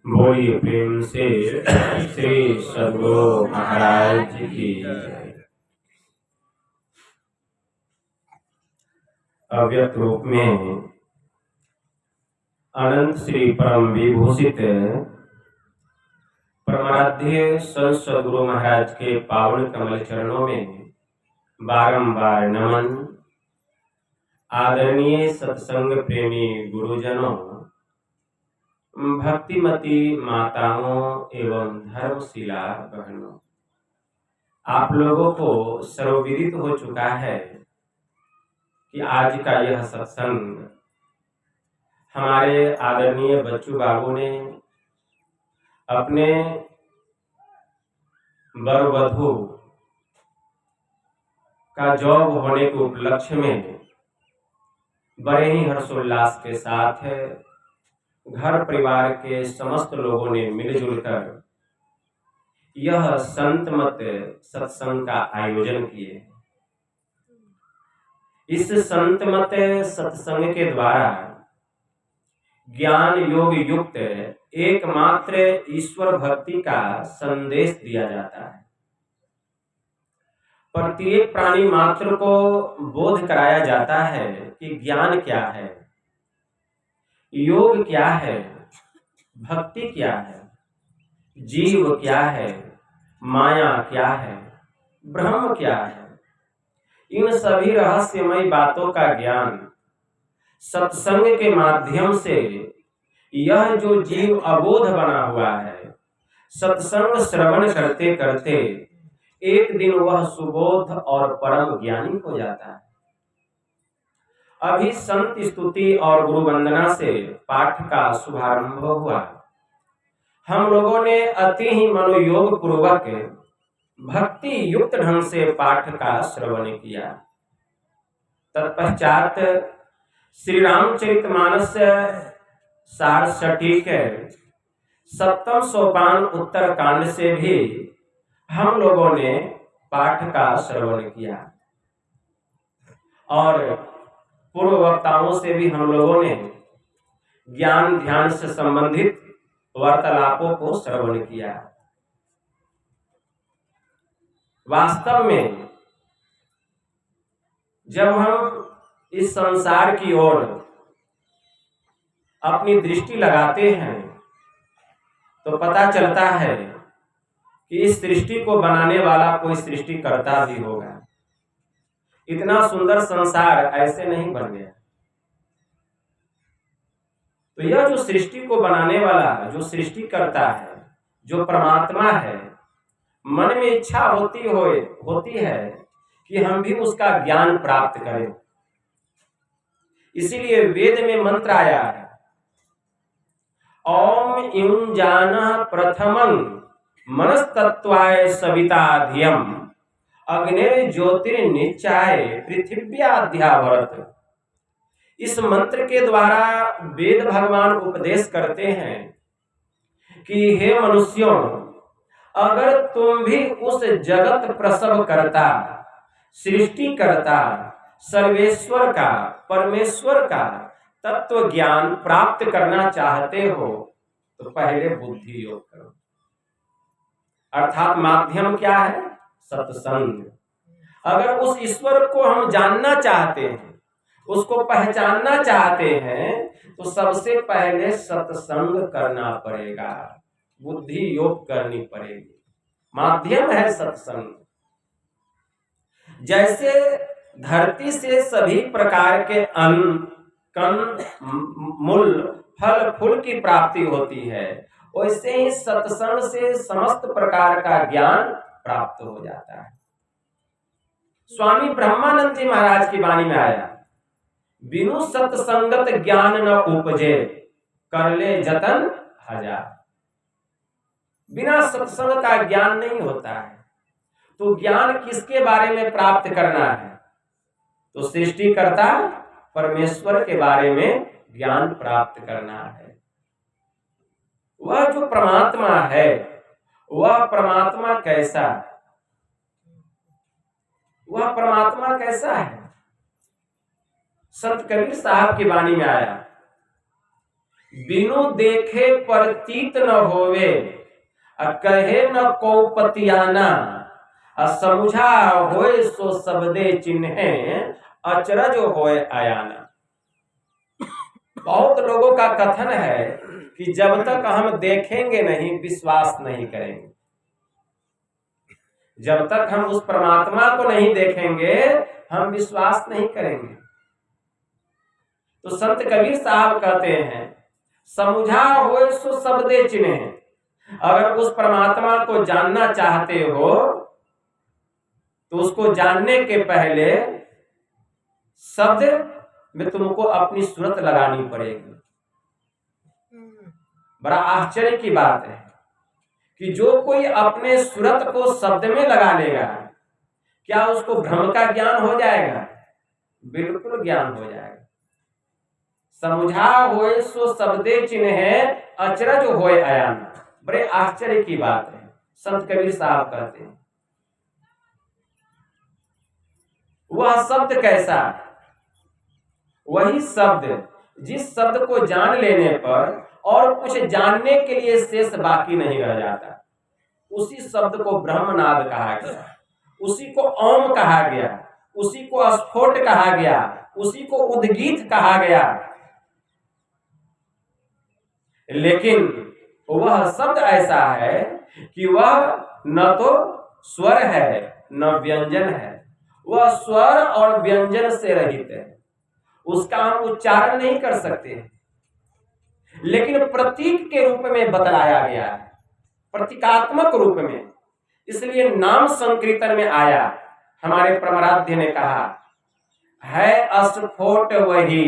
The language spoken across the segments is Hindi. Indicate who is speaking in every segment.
Speaker 1: बोलिए प्रेम से श्री सद्गुरु महाराज की जय। अव्यक्त रूप में अनंत श्री परम विभूषित परमाराध्य संत सद्गुरु महाराज के पावन कमल चरणों में बारंबार नमन। आदरणीय सत्संग प्रेमी गुरुजनों, भक्तिमती माताओं एवं धर्मशिला बहनों, आप लोगों को सर्वविदित हो चुका है कि आज का यह सत्संग हमारे आदरणीय बच्चू बाबू ने अपने वर वधू का जॉब होने के उपलक्ष्य में बड़े ही हर्षोल्लास के साथ घर परिवार के समस्त लोगों ने मिलजुल कर यह संत मत सत्संग का आयोजन किए। इस संत मत सत्संग के द्वारा ज्ञान योग युक्त एकमात्र ईश्वर भक्ति का संदेश दिया जाता है। प्रत्येक प्राणी मात्र को बोध कराया जाता है कि ज्ञान क्या है, योग क्या है, भक्ति क्या है, जीव क्या है, माया क्या है, ब्रह्म क्या है। इन सभी रहस्यमय बातों का ज्ञान सत्संग के माध्यम से यह जो जीव अबोध बना हुआ है, सत्संग श्रवण करते करते एक दिन वह सुबोध और परम ज्ञानी हो जाता है। अभी संत स्तुति और गुरु वंदना से पाठ का शुभारंभ हुआ। हम लोगों ने अति ही मनोयोग पूर्वक भक्ति युक्त ढंग से पाठ का श्रवण किया। तत्पश्चात श्री रामचरितमानस सार सटीक 7वें सोपान उत्तर कांड से भी हम लोगों ने पाठ का श्रवण किया और पूर्व वक्ताओं से भी हम लोगों ने ज्ञान ध्यान से संबंधित वार्तालापों को श्रवण किया। वास्तव में जब हम इस संसार की ओर अपनी दृष्टि लगाते हैं तो पता चलता है कि इस सृष्टि को बनाने वाला कोई सृष्टिकर्ता भी होगा। इतना सुंदर संसार ऐसे नहीं बन गया। तो यह जो सृष्टि को बनाने वाला, जो सृष्टिकर्ता है, जो परमात्मा है, मन में इच्छा होती है कि हम भी उसका ज्ञान प्राप्त करें। इसीलिए वेद में मंत्र आया है, ओम इं जानः प्रथमं मनस्तत्वाय सविता धियम अग्निर् ज्योतिर्निचाय पृथिव्याध्यावरत। इस मंत्र के द्वारा वेद भगवान उपदेश करते हैं कि हे मनुष्यों, अगर तुम भी उस जगत प्रसव करता, सृष्टि करता, सर्वेश्वर का, परमेश्वर का तत्व ज्ञान प्राप्त करना चाहते हो तो पहले बुद्धि योग करो। अर्थात माध्यम क्या है? सत्संग। अगर उस ईश्वर को हम जानना चाहते हैं, उसको पहचानना चाहते हैं, तो सबसे पहले सत्संग करना पड़ेगा, बुद्धि योग करनी पड़ेगी। माध्यम है सत्संग। जैसे धरती से सभी प्रकार के अन्न, कण, मूल, फल, फूल की प्राप्ति होती है, वैसे ही सत्संग से समस्त प्रकार का ज्ञान प्राप्त हो जाता है। स्वामी ब्रह्मानंद जी महाराज की वाणी में आया, बिनु सत्संगत ज्ञान न उपजे, कर ले जतन हजार। बिना सत्संग का ज्ञान नहीं होता है। तो ज्ञान किसके बारे में प्राप्त करना है? तो सृष्टिकर्ता परमेश्वर के बारे में ज्ञान प्राप्त करना है। वह जो परमात्मा है, वह परमात्मा कैसा, वह परमात्मा कैसा है? संत कबीर साहब की वाणी में आया, बिनु देखे प्रतीत न होवे, कहे न को पतियाना, समुझा होए सो सबदे चिन्हे, अचरज होए आयाना। बहुत लोगों का कथन है कि जब तक हम देखेंगे नहीं विश्वास नहीं करेंगे, जब तक हम उस परमात्मा को नहीं देखेंगे हम विश्वास नहीं करेंगे। तो संत कबीर साहब कहते हैं समुझा होए सो सबदे चिन्हे, अगर उस परमात्मा को जानना चाहते हो तो उसको जानने के पहले शब्द में तुमको अपनी सूरत लगानी पड़ेगी। बड़ा आश्चर्य की बात है कि जो कोई अपने सूरत को शब्द में लगा लेगा क्या उसको भ्रम का ज्ञान हो जाएगा? बिल्कुल ज्ञान हो जाएगा। समुझा होए सो शब्दे चिन्हे, अचरज होए आयाना। बड़े आश्चर्य की बात है। संत कबीर साहब कहते हैं वह शब्द कैसा? वही शब्द जिस शब्द को जान लेने पर और कुछ जानने के लिए शेष बाकी नहीं रह जाता। उसी शब्द को ब्रह्मनाद कहा गया, उसी को ओम कहा गया, उसी को स्फोट कहा गया, उसी को उद्गीत कहा गया। लेकिन वह शब्द ऐसा है कि वह न तो स्वर है न व्यंजन है, वह स्वर और व्यंजन से रहित है, उसका हम उच्चारण नहीं कर सकते, लेकिन प्रतीक के रूप में बतलाया गया है, प्रतीकात्मक रूप में। इसलिए नाम संकीर्तन में आया। हमारे परमाराध्य ने कहा है स्फोट वही,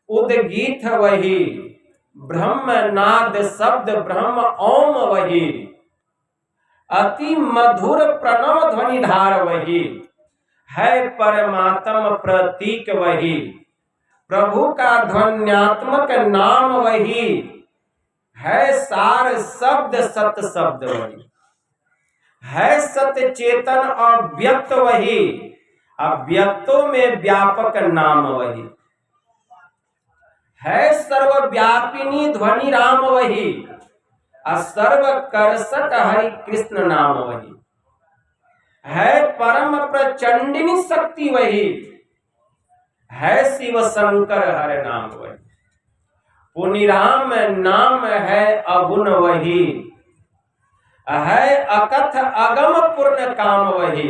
Speaker 1: उद्गीत वही, ब्रह्मनाद शब्द ब्रह्म ओम वही, अति मधुर प्रणव ध्वनि धार वही, है परमात्म प्रतीक वही, प्रभु का ध्वन्यात्मक नाम वही, है सार शब्द सत शब्द वही, है सत्य चेतन अव्यक्त वही, अव्यक्तों में व्यापक नाम वही, है सर्वव्यापिनी ध्वनि राम वही, सर्व करसट हरि कृष्ण नाम वही, है परम प्रचंडिनी शक्ति वही, है शिव शंकर हर नाम वही, पुनिराम नाम है अगुण वही, है अकथ अगम पूर्ण काम वही,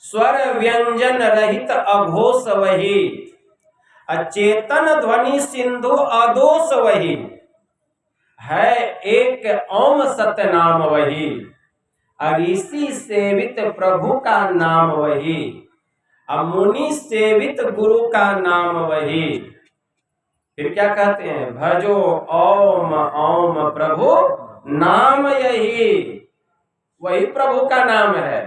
Speaker 1: स्वर व्यंजन रहित अघोष वही, अचेतन ध्वनि सिंधु अदोष वही, है एक ओम सत्य नाम वही, ऋषि सेवित प्रभु का नाम वही, मुनि सेवित गुरु का नाम वही। फिर क्या कहते हैं? भजो ओम ओम प्रभु नाम यही, वही प्रभु का नाम है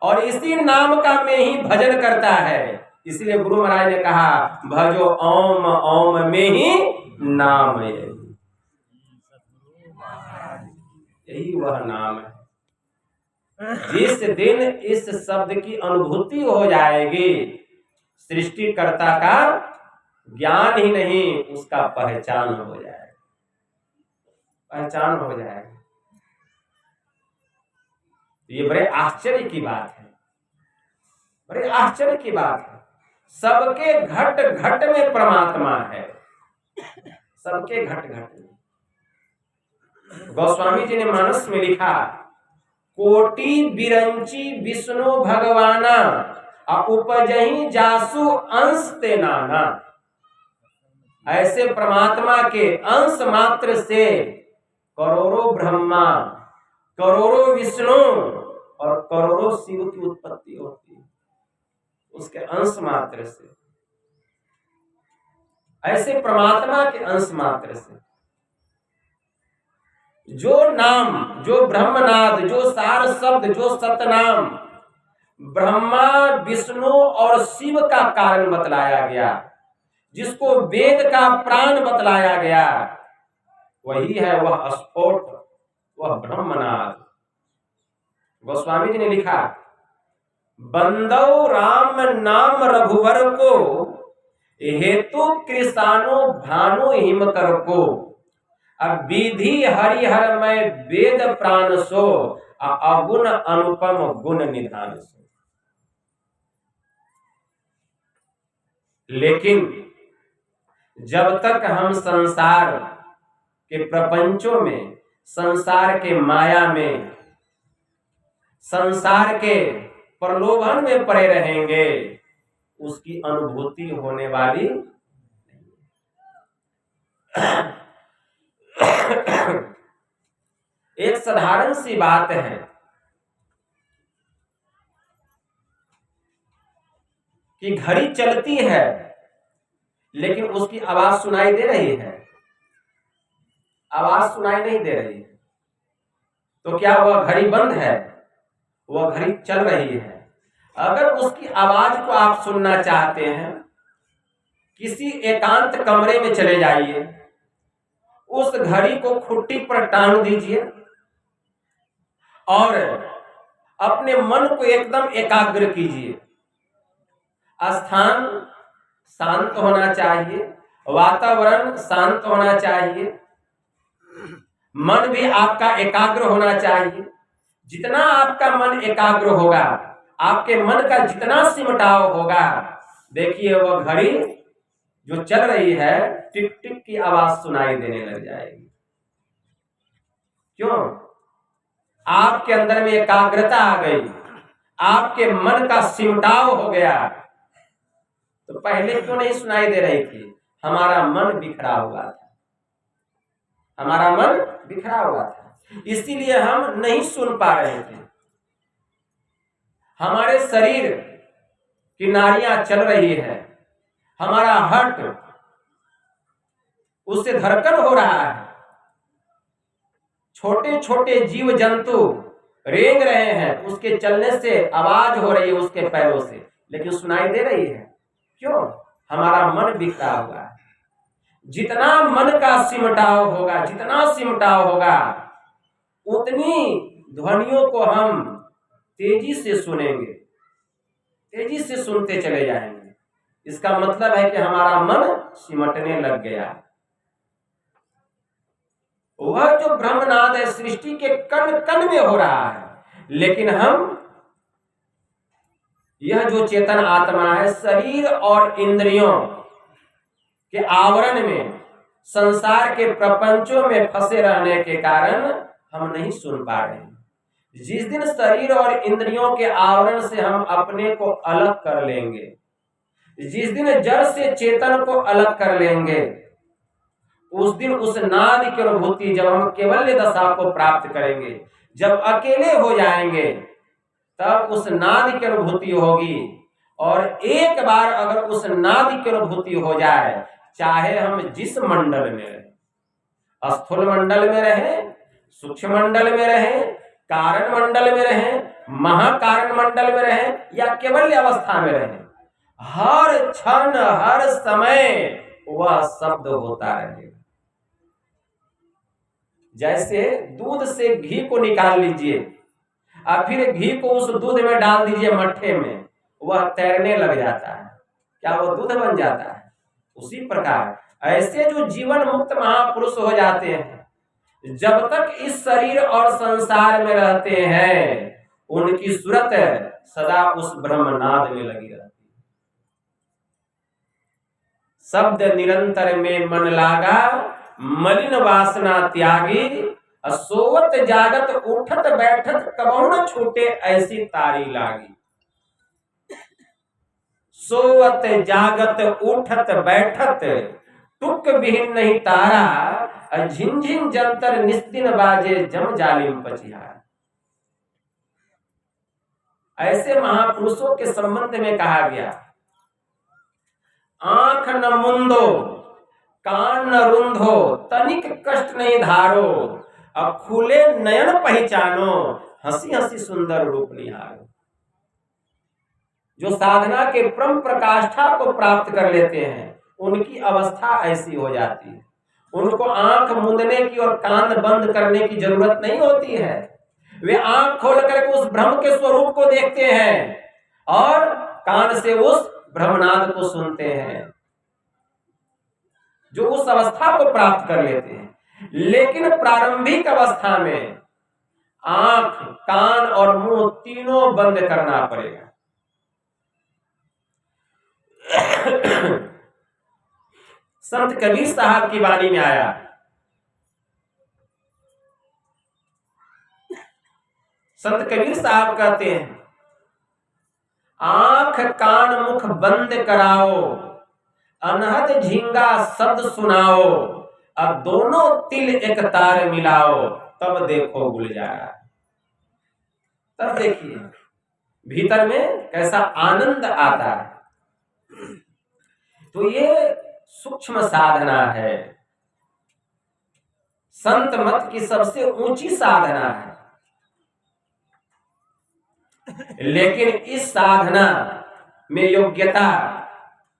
Speaker 1: और इसी नाम का में ही भजन करता है। इसलिए गुरु महाराज ने कहा भजो ओम ओम में ही नाम यही, यही वह नाम है। जिस दिन इस शब्द की अनुभूति हो जाएगी सृष्टिकर्ता का ज्ञान ही नहीं उसका पहचान हो जाएगा, पहचान हो जाएगा। ये बड़े आश्चर्य की बात है, बड़े आश्चर्य की बात है। सबके घट घट में परमात्मा है, सबके घट घट में। गोस्वामी जी ने मानस में लिखा कोटि बिरंची विष्णु भगवाना, उपजही जासु अंश ते नाना। ऐसे परमात्मा के अंश मात्र से करोड़ों ब्रह्मा, करोड़ों विष्णु और करोड़ों शिव की उत्पत्ति होती है, उसके अंश मात्र से। ऐसे परमात्मा के अंश मात्र से जो नाम, जो ब्रह्मनाद, जो सार शब्द, जो सतनाम ब्रह्मा विष्णु और शिव का कारण बतलाया गया, जिसको वेद का प्राण बतलाया गया, वही है वह स्फोट, वह ब्रह्मनाद। गोस्वामी जी ने लिखा बंदौ राम नाम रघुवर को, हेतु कृषाणु भानु हिम कर को, अब विधि हरिहर में वेद प्राण सो, अगुण अनुपम गुण निधान सो। लेकिन जब तक हम संसार के प्रपंचों में, संसार के माया में, संसार के प्रलोभन में पड़े रहेंगे, उसकी अनुभूति होने वाली एक साधारण सी बात है कि घड़ी चलती है लेकिन उसकी आवाज सुनाई दे रही है? आवाज सुनाई नहीं दे रही है, तो क्या वह घड़ी बंद है? वह घड़ी चल रही है। अगर उसकी आवाज को आप सुनना चाहते हैं, किसी एकांत कमरे में चले जाइए, उस घड़ी को खुट्टी पर टांग दीजिए और अपने मन को एकदम एकाग्र कीजिए। स्थान शांत होना चाहिए, वातावरण शांत होना चाहिए, मन भी आपका एकाग्र होना चाहिए। जितना आपका मन एकाग्र होगा, आपके मन का जितना सिमटाव होगा, देखिए वह घड़ी जो चल रही है टिक टिक की आवाज सुनाई देने लग जाएगी। क्यों? आपके अंदर में एकाग्रता आ गई, आपके मन का सिमटाव हो गया। तो पहले क्यों नहीं सुनाई दे रही थी? हमारा मन बिखरा हुआ था, हमारा मन बिखरा हुआ था, इसीलिए हम नहीं सुन पा रहे थे। हमारे शरीर की नाड़ियां चल रही है, हमारा हार्ट उससे धड़कन हो रहा है, छोटे छोटे जीव जंतु रेंग रहे हैं, उसके चलने से आवाज हो रही है उसके पैरों से, लेकिन सुनाई दे रही है। क्यों? हमारा मन बिखरा हुआ है। जितना मन का सिमटाव होगा, जितना सिमटाव होगा, उतनी ध्वनियों को हम तेजी से सुनेंगे, तेजी से सुनते चले जाएंगे। इसका मतलब है कि हमारा मन सिमटने लग गया। वह जो ब्रह्मनाद है सृष्टि के कण कण में हो रहा है, लेकिन हम, यह जो चेतन आत्मा है, शरीर और इंद्रियों के आवरण में, संसार के प्रपंचों में फंसे रहने के कारण हम नहीं सुन पा रहे हैं। जिस दिन शरीर और इंद्रियों के आवरण से हम अपने को अलग कर लेंगे, जिस दिन जड़ से चेतन को अलग कर लेंगे, उस दिन उस नाद की अनुभूति, जब हम केवल्य दशा को प्राप्त करेंगे, जब अकेले हो जाएंगे, तब उस नाद की अनुभूति होगी। और एक बार अगर उस नाद की अनुभूति हो जाए, चाहे हम जिस मंडल में रहें, स्थूल मंडल में रहें, सूक्ष्म मंडल में रहें, कारण मंडल में रहें, महाकारण मंडल में रहें, या केवल्य अवस्था में रहें, हर क्षण हर समय वह शब्द होता रहेगा। जैसे दूध से घी को निकाल लीजिए और फिर घी को उस दूध में डाल दीजिए मट्ठे में, वह तैरने लग जाता है, क्या वो दूध बन जाता है? उसी प्रकार ऐसे जो जीवन मुक्त महापुरुष हो जाते हैं, जब तक इस शरीर और संसार में रहते हैं, उनकी सूरत सदा उस ब्रह्मनाद में लगी रहती है। शब्द निरंतर में मन लागा, मलिन वासना त्यागी, सोवत जागत उठत बैठत कबहु न छूटे ऐसी तारी लागी। सोवत जागत उठत बैठत टुक विहीन नहीं तारा, झिनझिन जंतर निस्दिन बाजे जम जालिम पचिहार। ऐसे महापुरुषों के संबंध में कहा गया, आंख न मुंदो कान न रुंधो, तनिक कष्ट नहीं धारो, अब खुले नयन पहचानो, हंसी हंसी सुंदर रूप निहारो। जो साधना के परम प्रकाष्ठा को प्राप्त कर लेते हैं, उनकी अवस्था ऐसी हो जाती है। उनको आंख मूंदने की और कान बंद करने की जरूरत नहीं होती है। वे आंख खोल करके उस ब्रह्म के स्वरूप को देखते हैं और कान से उस ब्रह्मनाद को सुनते हैं। जो उस अवस्था को प्राप्त कर लेते हैं। लेकिन प्रारंभिक अवस्था में आंख, कान और मुंह तीनों बंद करना पड़ेगा। संत कबीर साहब की वाणी में आया, संत कबीर साहब कहते हैं, आंख कान मुख बंद कराओ, अनहद झींगा शब्द सुनाओ, अब दोनों तिल एक तार मिलाओ, तब देखो गुलजारा। तब देखिए भीतर में कैसा आनंद आता है। तो ये सूक्ष्म साधना है, संत मत की सबसे ऊंची साधना है। लेकिन इस साधना में योग्यता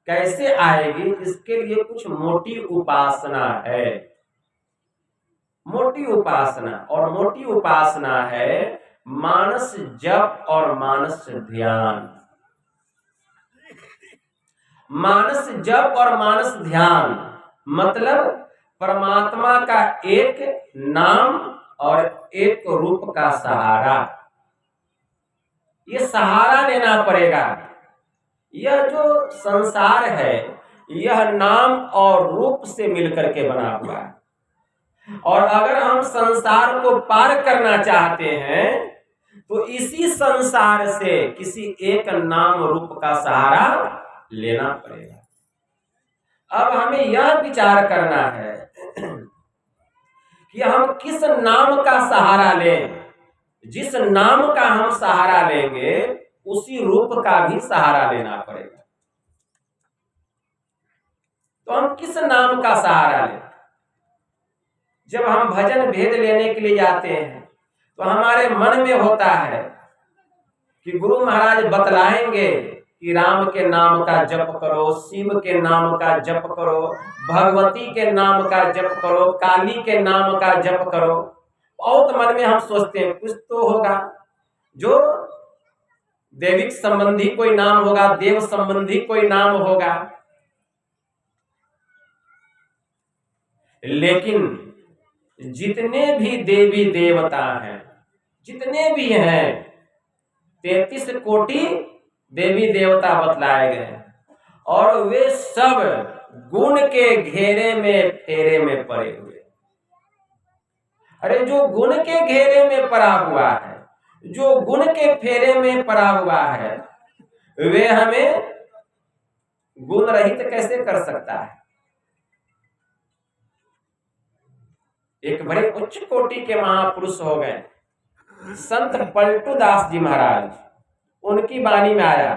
Speaker 1: कैसे आएगी, इसके लिए कुछ मोटी उपासना है। मोटी उपासना, और मोटी उपासना है मानस जप और मानस ध्यान। मानस जप और मानस ध्यान मतलब परमात्मा का एक नाम और एक रूप का सहारा। ये सहारा लेना पड़ेगा। यह जो संसार है यह नाम और रूप से मिलकर के बना हुआ है, और अगर हम संसार को पार करना चाहते हैं तो इसी संसार से किसी एक नाम रूप का सहारा लेना पड़ेगा। अब हमें यह विचार करना है कि हम किस नाम का सहारा लें। जिस नाम का हम सहारा लेंगे उसी रूप का भी सहारा लेना पड़ेगा। तो हम किस नाम का सहारा लें? जब हम भजन भेद लेने के लिए जाते हैं तो हमारे मन में होता है कि गुरु महाराज बतलाएंगे कि राम के नाम का जप करो, शिव के नाम का जप करो, भगवती के नाम का जप करो, काली के नाम का जप करो। बहुत मन में हम सोचते हैं कुछ तो होगा, जो दैविक संबंधी कोई नाम होगा, देव संबंधी कोई नाम होगा। लेकिन जितने भी देवी देवता हैं, जितने भी हैं, 33 कोटि देवी देवता बतलाए गए हैं, और वे सब गुण के घेरे में फेरे में पड़े हुए। अरे जो गुण के घेरे में पड़ा हुआ है, जो गुण के फेरे में पड़ा हुआ है, वे हमें गुण रहित कैसे कर सकता है? एक बड़े उच्च कोटि के महापुरुष हो गए संत पलटू दास जी महाराज। उनकी वाणी में आया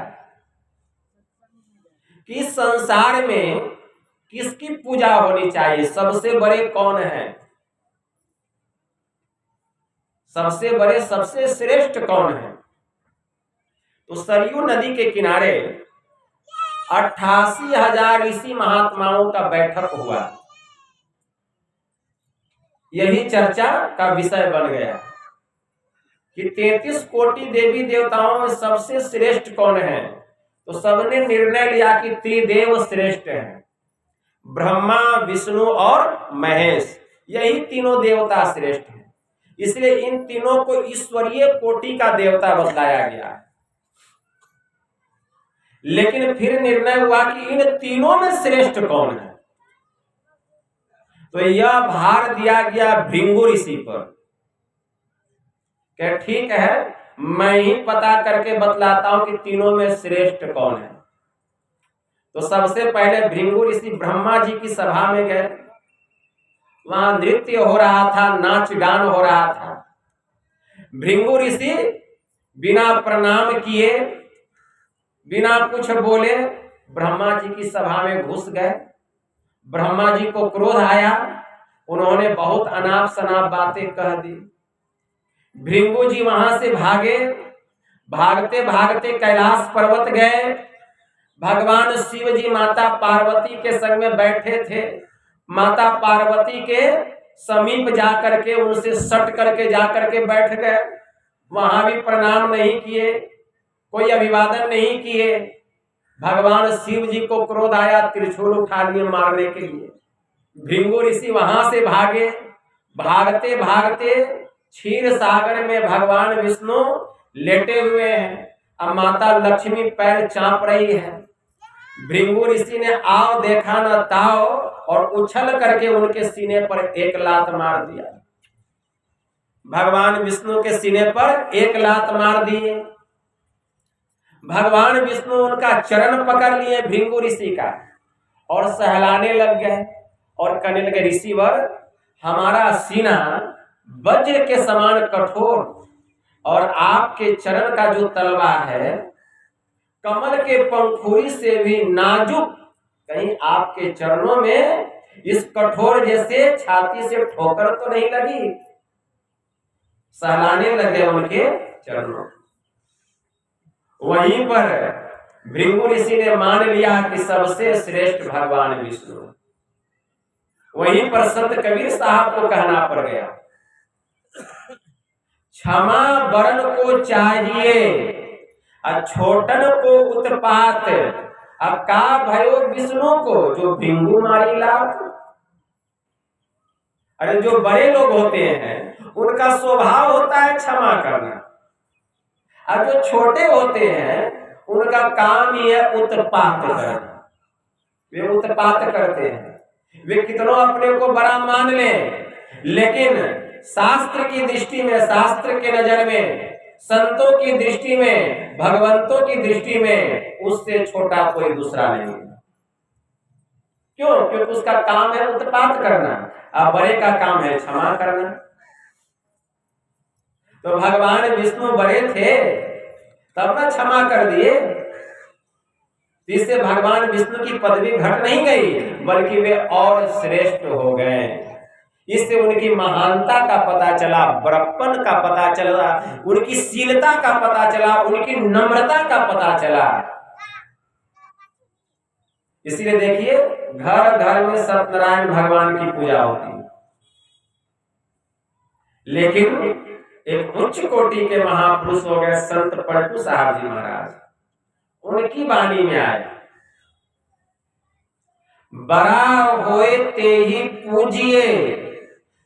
Speaker 1: कि संसार में किसकी पूजा होनी चाहिए, सबसे बड़े कौन हैं, सबसे बड़े सबसे श्रेष्ठ कौन है? तो सरयू नदी के किनारे 88,000 ऋषि महात्माओं का बैठक हुआ। यही चर्चा का विषय बन गया कि 33 कोटि देवी देवताओं में सबसे श्रेष्ठ कौन है। तो सबने निर्णय लिया कि त्रिदेव श्रेष्ठ हैं, ब्रह्मा, विष्णु और महेश। यही तीनों देवता श्रेष्ठ हैं, इसलिए इन तीनों को ईश्वरीय कोटि का देवता बतलाया गया है। लेकिन फिर निर्णय हुआ कि इन तीनों में श्रेष्ठ कौन है। तो यह भार दिया गया भृंगु ऋषि पर। क्या ठीक है, मैं ही पता करके बतलाता हूं कि तीनों में श्रेष्ठ कौन है। तो सबसे पहले भृंगु ऋषि ब्रह्मा जी की सभा में गए। वहां नृत्य हो रहा था, नाच गान हो रहा था। भृंगु ऋषि बिना प्रणाम किए, बिना कुछ बोले ब्रह्मा जी की सभा में घुस गए। ब्रह्मा जी को क्रोध आया, उन्होंने बहुत अनाप शनाप बातें कह दी। भृंगु जी वहां से भागे। भागते भागते कैलाश पर्वत गए। भगवान शिव जी माता पार्वती के संग में बैठे थे। माता पार्वती के समीप जाकर के उनसे सट करके जाकर के बैठ गए। वहां भी प्रणाम नहीं किए, कोई अभिवादन नहीं किए। भगवान शिव जी को क्रोध आया, त्रिशूल उठा लिए मारने के लिए। भृंगु ऋषि वहां से भागे। भागते भागते क्षीर सागर में भगवान विष्णु लेटे हुए हैं। अब माता लक्ष्मी पैर चांप रही है। भृंगु ऋषि ने आओ देखा न ताओ और उछल करके उनके सीने पर एक लात मार दिया। भगवान विष्णु के सीने पर एक लात मार दिए। भगवान विष्णु उनका चरण पकड़ लिए भृंगु ऋषि का और सहलाने लग गए और कहने लगे, ऋषिवर, हमारा सीना वज्र के समान कठोर और आपके चरण का जो तलवा है कमल के पंखुड़ी से भी नाजुक, कहीं आपके चरणों में इस कठोर जैसे छाती से ठोकर तो नहीं लगी। सहलाने लगे उनके चरणों। वहीं पर भृंगु ऋषि ने मान लिया कि सबसे श्रेष्ठ भगवान विष्णु। वहीं पर संत कबीर साहब को कहना पड़ गया, क्षमा बरन को चाहिए छोटन को उत्पात, अब का भयो विष्णु को जो भृंगु मारी लात। अरे जो बड़े लोग होते हैं उनका स्वभाव होता है क्षमा करना, और जो छोटे होते हैं उनका काम ही है उत्पात करना। वे उत्पात करते हैं। वे कितनों अपने को बड़ा मान लें, लेकिन शास्त्र की दृष्टि में, शास्त्र के नजर में, संतों की दृष्टि में, भगवंतों की दृष्टि में उससे छोटा कोई दूसरा नहीं है। क्यों? क्योंकि उसका काम है उत्पात करना और बड़े का काम है क्षमा करना। तो भगवान विष्णु बड़े थे तब ना क्षमा कर दिए। इससे भगवान विष्णु की पदवी घट नहीं गई, बल्कि वे और श्रेष्ठ हो गए। इससे उनकी महानता का पता चला, बड़प्पन का पता चला, उनकी शीलता का पता चला, उनकी नम्रता का पता चला। इसलिए देखिए, घर घर में सत्यनारायण भगवान की पूजा होती है, लेकिन एक उच्च कोटि के महापुरुष हो गए संत पलटू साहब जी महाराज, उनकी वाणी में आए, बड़ा होए ते ही पूजिए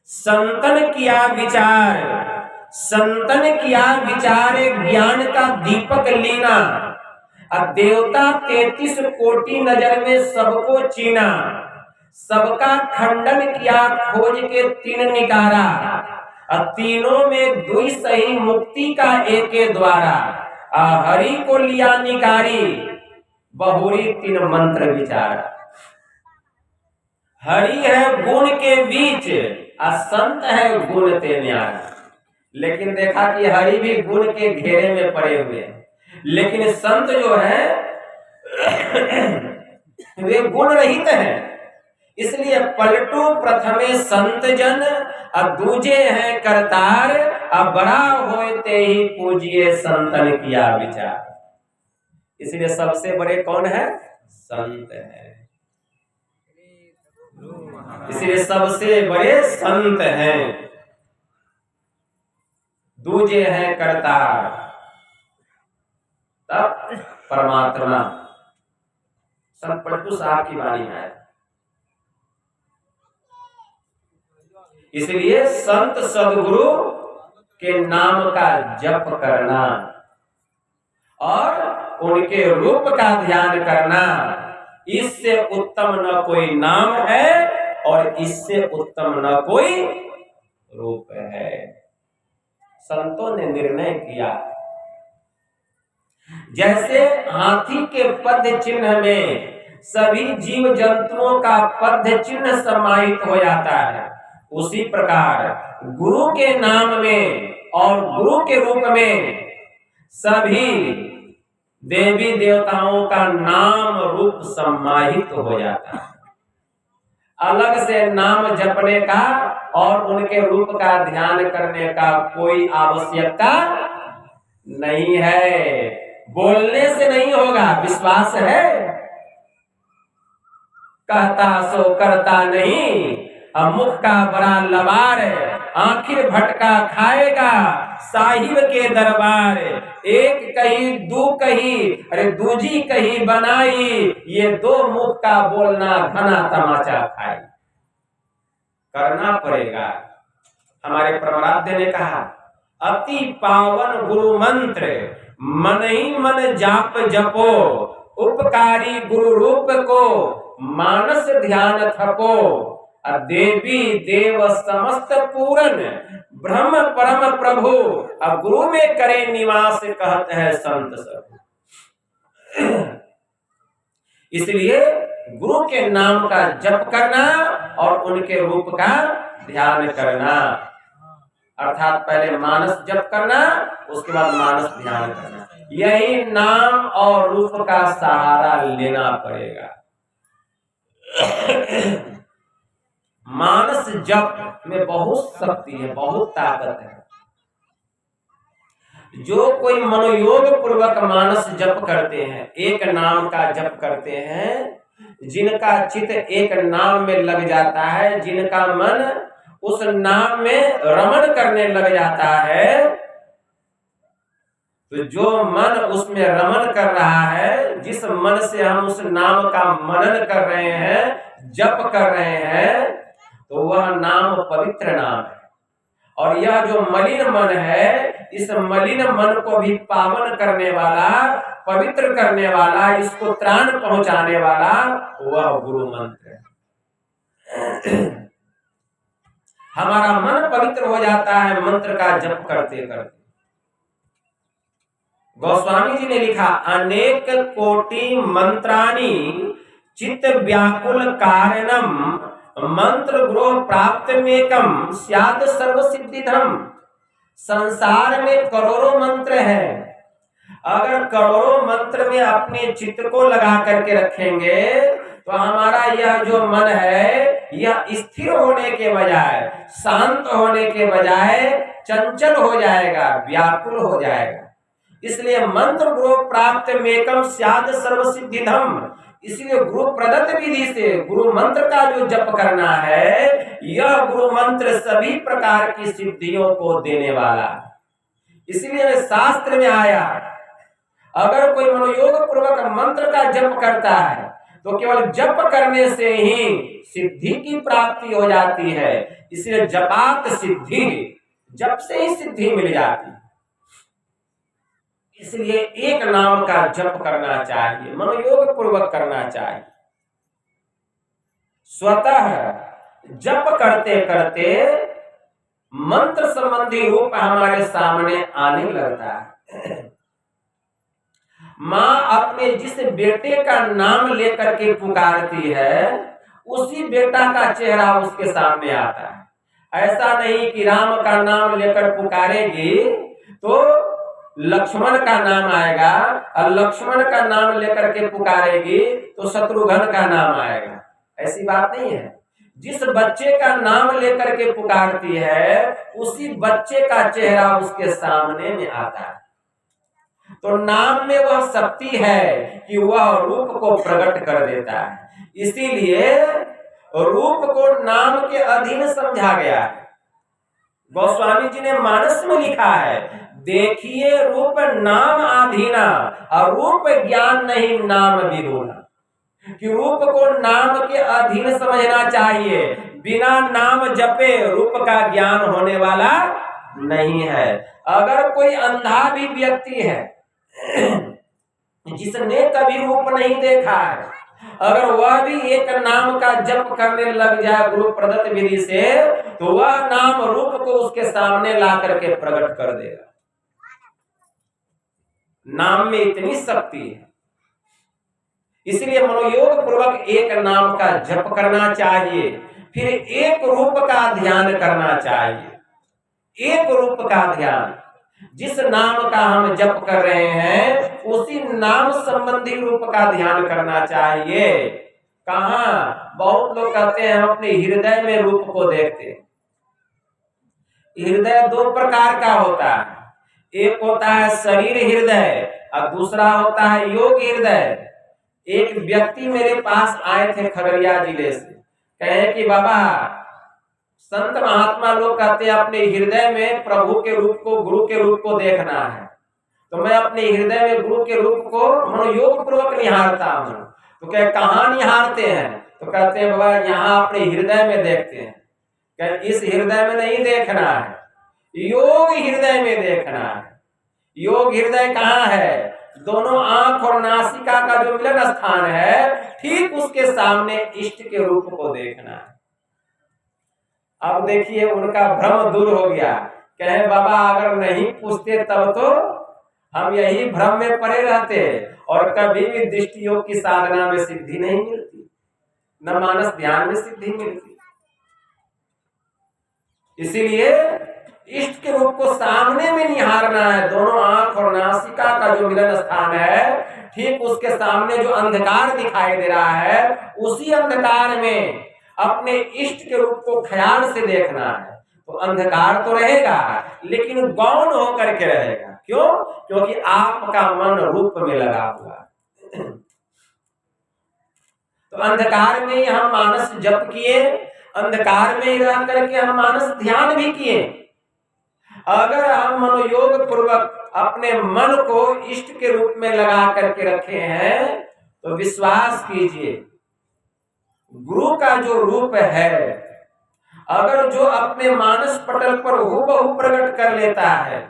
Speaker 1: संतन किया विचार, संतन किया विचार ज्ञान का दीपक लीना, देवता 33 कोटि नजर में सबको चीना, सबका खंडन किया खोज के 3 निकारा, तीनों में दुई सही मुक्ति का एके द्वारा, हरि को लिया निकारी बहुरी 3 मंत्र विचारा। हरि है गुण के बीच और संत है गुण ते न्यारा। लेकिन देखा कि हरि भी गुण के घेरे में पड़े हुए हैं, लेकिन संत जो है वे गुण रहित हैं। इसलिए पलटू प्रथमे संत जन अब दूजे हैं करतार, अब बड़ा होते ही पूजिए संतन किया विचार। इसलिए सबसे बड़े कौन है? संत है। इसलिए सबसे बड़े संत हैं, दूजे हैं करतार, तब परमात्मा। संत पलटू साहब की वाणी है। इसलिए संत सदगुरु के नाम का जप करना और उनके रूप का ध्यान करना, इससे उत्तम न कोई नाम है और इससे उत्तम न कोई रूप है। संतों ने निर्णय किया, जैसे हाथी के पद चिन्ह में सभी जीव जंतुओं का पद चिन्ह समाहित हो जाता है, उसी प्रकार गुरु के नाम में और गुरु के रूप में सभी देवी देवताओं का नाम रूप समाहित हो जाता है। अलग से नाम जपने का और उनके रूप का ध्यान करने का कोई आवश्यकता नहीं है। बोलने से नहीं होगा, विश्वास है। कहता सो करता नहीं, मुख का बड़ा लबार, आखिर भटका खाएगा साहिब के दरबार। एक कही दू कही, अरे दूजी कही बनाई, ये 2 मुख का बोलना घना तमाचा खाई। करना पड़ेगा। हमारे परमाराध्य ने कहा, अति पावन गुरु मंत्र मन ही मन जाप जपो, उपकारी गुरु रूप को मानस ध्यान थको, देवी देव समस्त पूरन ब्रह्म परम प्रभु, अब गुरु में करे निवास कहते हैं संत सब। इसलिए गुरु के नाम का जप करना और उनके रूप का ध्यान करना, अर्थात पहले मानस जप करना, उसके बाद मानस ध्यान करना, यही नाम और रूप का सहारा लेना पड़ेगा। मानस जप में बहुत शक्ति है, बहुत ताकत है। जो कोई मनोयोग पूर्वक मानस जप करते हैं, एक नाम का जप करते हैं, जिनका चित्त एक नाम में लग जाता है, जिनका मन उस नाम में रमण करने लग जाता है, तो जो मन उसमें रमण कर रहा है, जिस मन से हम उस नाम का मनन कर रहे हैं, जप कर रहे हैं, तो वह नाम पवित्र नाम है। और यह जो मलिन मन है, इस मलिन मन को भी पावन करने वाला, पवित्र करने वाला, इसको त्राण पहुंचाने वाला वह गुरु मंत्र है। हमारा मन पवित्र हो जाता है मंत्र का जप करते करते। गोस्वामी जी ने लिखा, अनेक कोटि मंत्राणि चित्त व्याकुल कारणम, मंत्र ग्रोह प्राप्त मेकम स्याद सर्व सिद्धिधम। संसार में करोड़ों मंत्र हैं, अगर करोड़ों मंत्र में अपने चित्त को लगा करके रखेंगे तो हमारा यह जो मन है, यह स्थिर होने के बजाय, शांत होने के बजाय चंचल हो जाएगा, व्याकुल हो जाएगा। इसलिए मंत्र गुरु प्राप्त मेकम स्याद सर्व सिद्धिधम, इसलिए गुरु प्रदत्त विधि से गुरु मंत्र का जो जप करना है, यह गुरु मंत्र सभी प्रकार की सिद्धियों को देने वाला। इसलिए शास्त्र में आया, अगर कोई मनोयोग पूर्वक मंत्र का जप करता है तो केवल जप करने से ही सिद्धि की प्राप्ति हो जाती है। इसलिए जपात सिद्धि, जप से ही सिद्धि मिल जाती है। इसलिए एक नाम का जप करना चाहिए, मनोयोग पूर्वक करना चाहिए। स्वतः जप करते करते मंत्र संबंधी रूप हमारे सामने आने लगता है। माँ अपने जिस बेटे का नाम लेकर के पुकारती है, उसी बेटा का चेहरा उसके सामने आता है। ऐसा नहीं कि राम का नाम लेकर पुकारेगी तो लक्ष्मण का नाम आएगा, और लक्ष्मण का नाम लेकर के पुकारेगी तो शत्रुघ्न का नाम आएगा। ऐसी बात नहीं है। जिस बच्चे का नाम लेकर के पुकारती है, उसी बच्चे का चेहरा उसके सामने में आता है। तो नाम में वह शक्ति है कि वह रूप को प्रकट कर देता है। इसीलिए रूप को नाम के अधीन समझा गया है। गोस्वामी जी ने मानस में लिखा है, देखिए रूप नाम आधीना, और रूप ज्ञान नहीं नाम विरूना। कि रूप को नाम के अधीन समझना चाहिए। बिना नाम जपे रूप का ज्ञान होने वाला नहीं है। अगर कोई अंधा भी व्यक्ति है जिसने कभी रूप नहीं देखा है, अगर वह भी एक नाम का जप करने लग जाए गुरु प्रदत्त विधि से, तो वह नाम रूप को उसके सामने ला करके प्रकट कर देगा। नाम में इतनी शक्ति है। इसलिए मनोयोग पूर्वक एक नाम का जप करना चाहिए, फिर एक रूप का ध्यान करना चाहिए। एक रूप का ध्यान, जिस नाम का हम जप कर रहे हैं उसी नाम संबंधी रूप का ध्यान करना चाहिए। कहाँ बहुत लोग कहते हैं हम अपने हृदय में रूप को देखते हैं। हृदय दो प्रकार का होता है, एक होता है शरीर हृदय और दूसरा होता है योग हृदय। एक व्यक्ति मेरे पास आए थे खगड़िया जिले से, कहे कि बाबा संत महात्मा लोग कहते हैं अपने हृदय में प्रभु के रूप को, गुरु के रूप को देखना है, तो मैं अपने हृदय में गुरु के रूप को मनोयोग पूर्वक निहारता हूँ। तो क्या कहाँ निहारते हैं? तो कहते हैं बाबा यहाँ अपने हृदय में देखते हैं। इस हृदय में नहीं देखना है, योग हृदय में देखना है। योग हृदय कहाँ है? दोनों आंख और नासिका का जो मिलन स्थान है, ठीक उसके सामने इष्ट के रूप को देखना है। अब देखिए उनका भ्रम दूर हो गया। कहे बाबा अगर नहीं पूछते तब तो हम यही भ्रम में पड़े रहते और कभी भी दृष्टि योग की साधना में सिद्धि नहीं मिलती, न मानस ध्यान में सिद्धि मिलती। इसीलिए इष्ट के रूप को सामने में निहारना है। दोनों आंख और नासिका का जो मिलन स्थान है, ठीक उसके सामने जो अंधकार दिखाई दे रहा है, उसी अंधकार में अपने इष्ट के रूप को ख्याल से देखना है। तो अंधकार तो रहेगा लेकिन गौण होकर के रहेगा। क्यों? क्योंकि आपका मन रूप में लगा हुआ है। तो अंधकार में हम मानस जप किए, अंधकार में रह करके हम मानस ध्यान भी किए। अगर हम मनोयोग पूर्वक अपने मन को इष्ट के रूप में लगा करके रखे हैं, तो विश्वास कीजिए गुरु का जो रूप है, अगर जो अपने मानस पटल पर हूबहू प्रकट कर लेता है,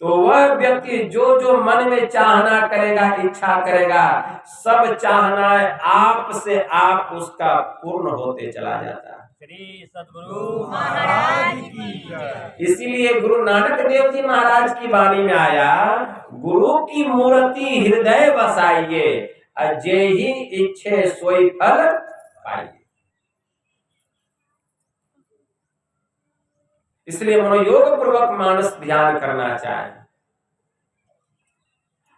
Speaker 1: तो वह व्यक्ति जो जो मन में चाहना करेगा, इच्छा करेगा, सब चाहनाएं आप से आप उसका पूर्ण होते चला जाता है।
Speaker 2: श्री सद्गुरु महाराज की जय।
Speaker 1: इसीलिए गुरु नानक देव जी महाराज की वाणी में आया, गुरु की मूर्ति हृदय बसाइए, जे ही इच्छे सोई फल पाइए। इसलिए मनोयोग पूर्वक मानस ध्यान करना चाहिए।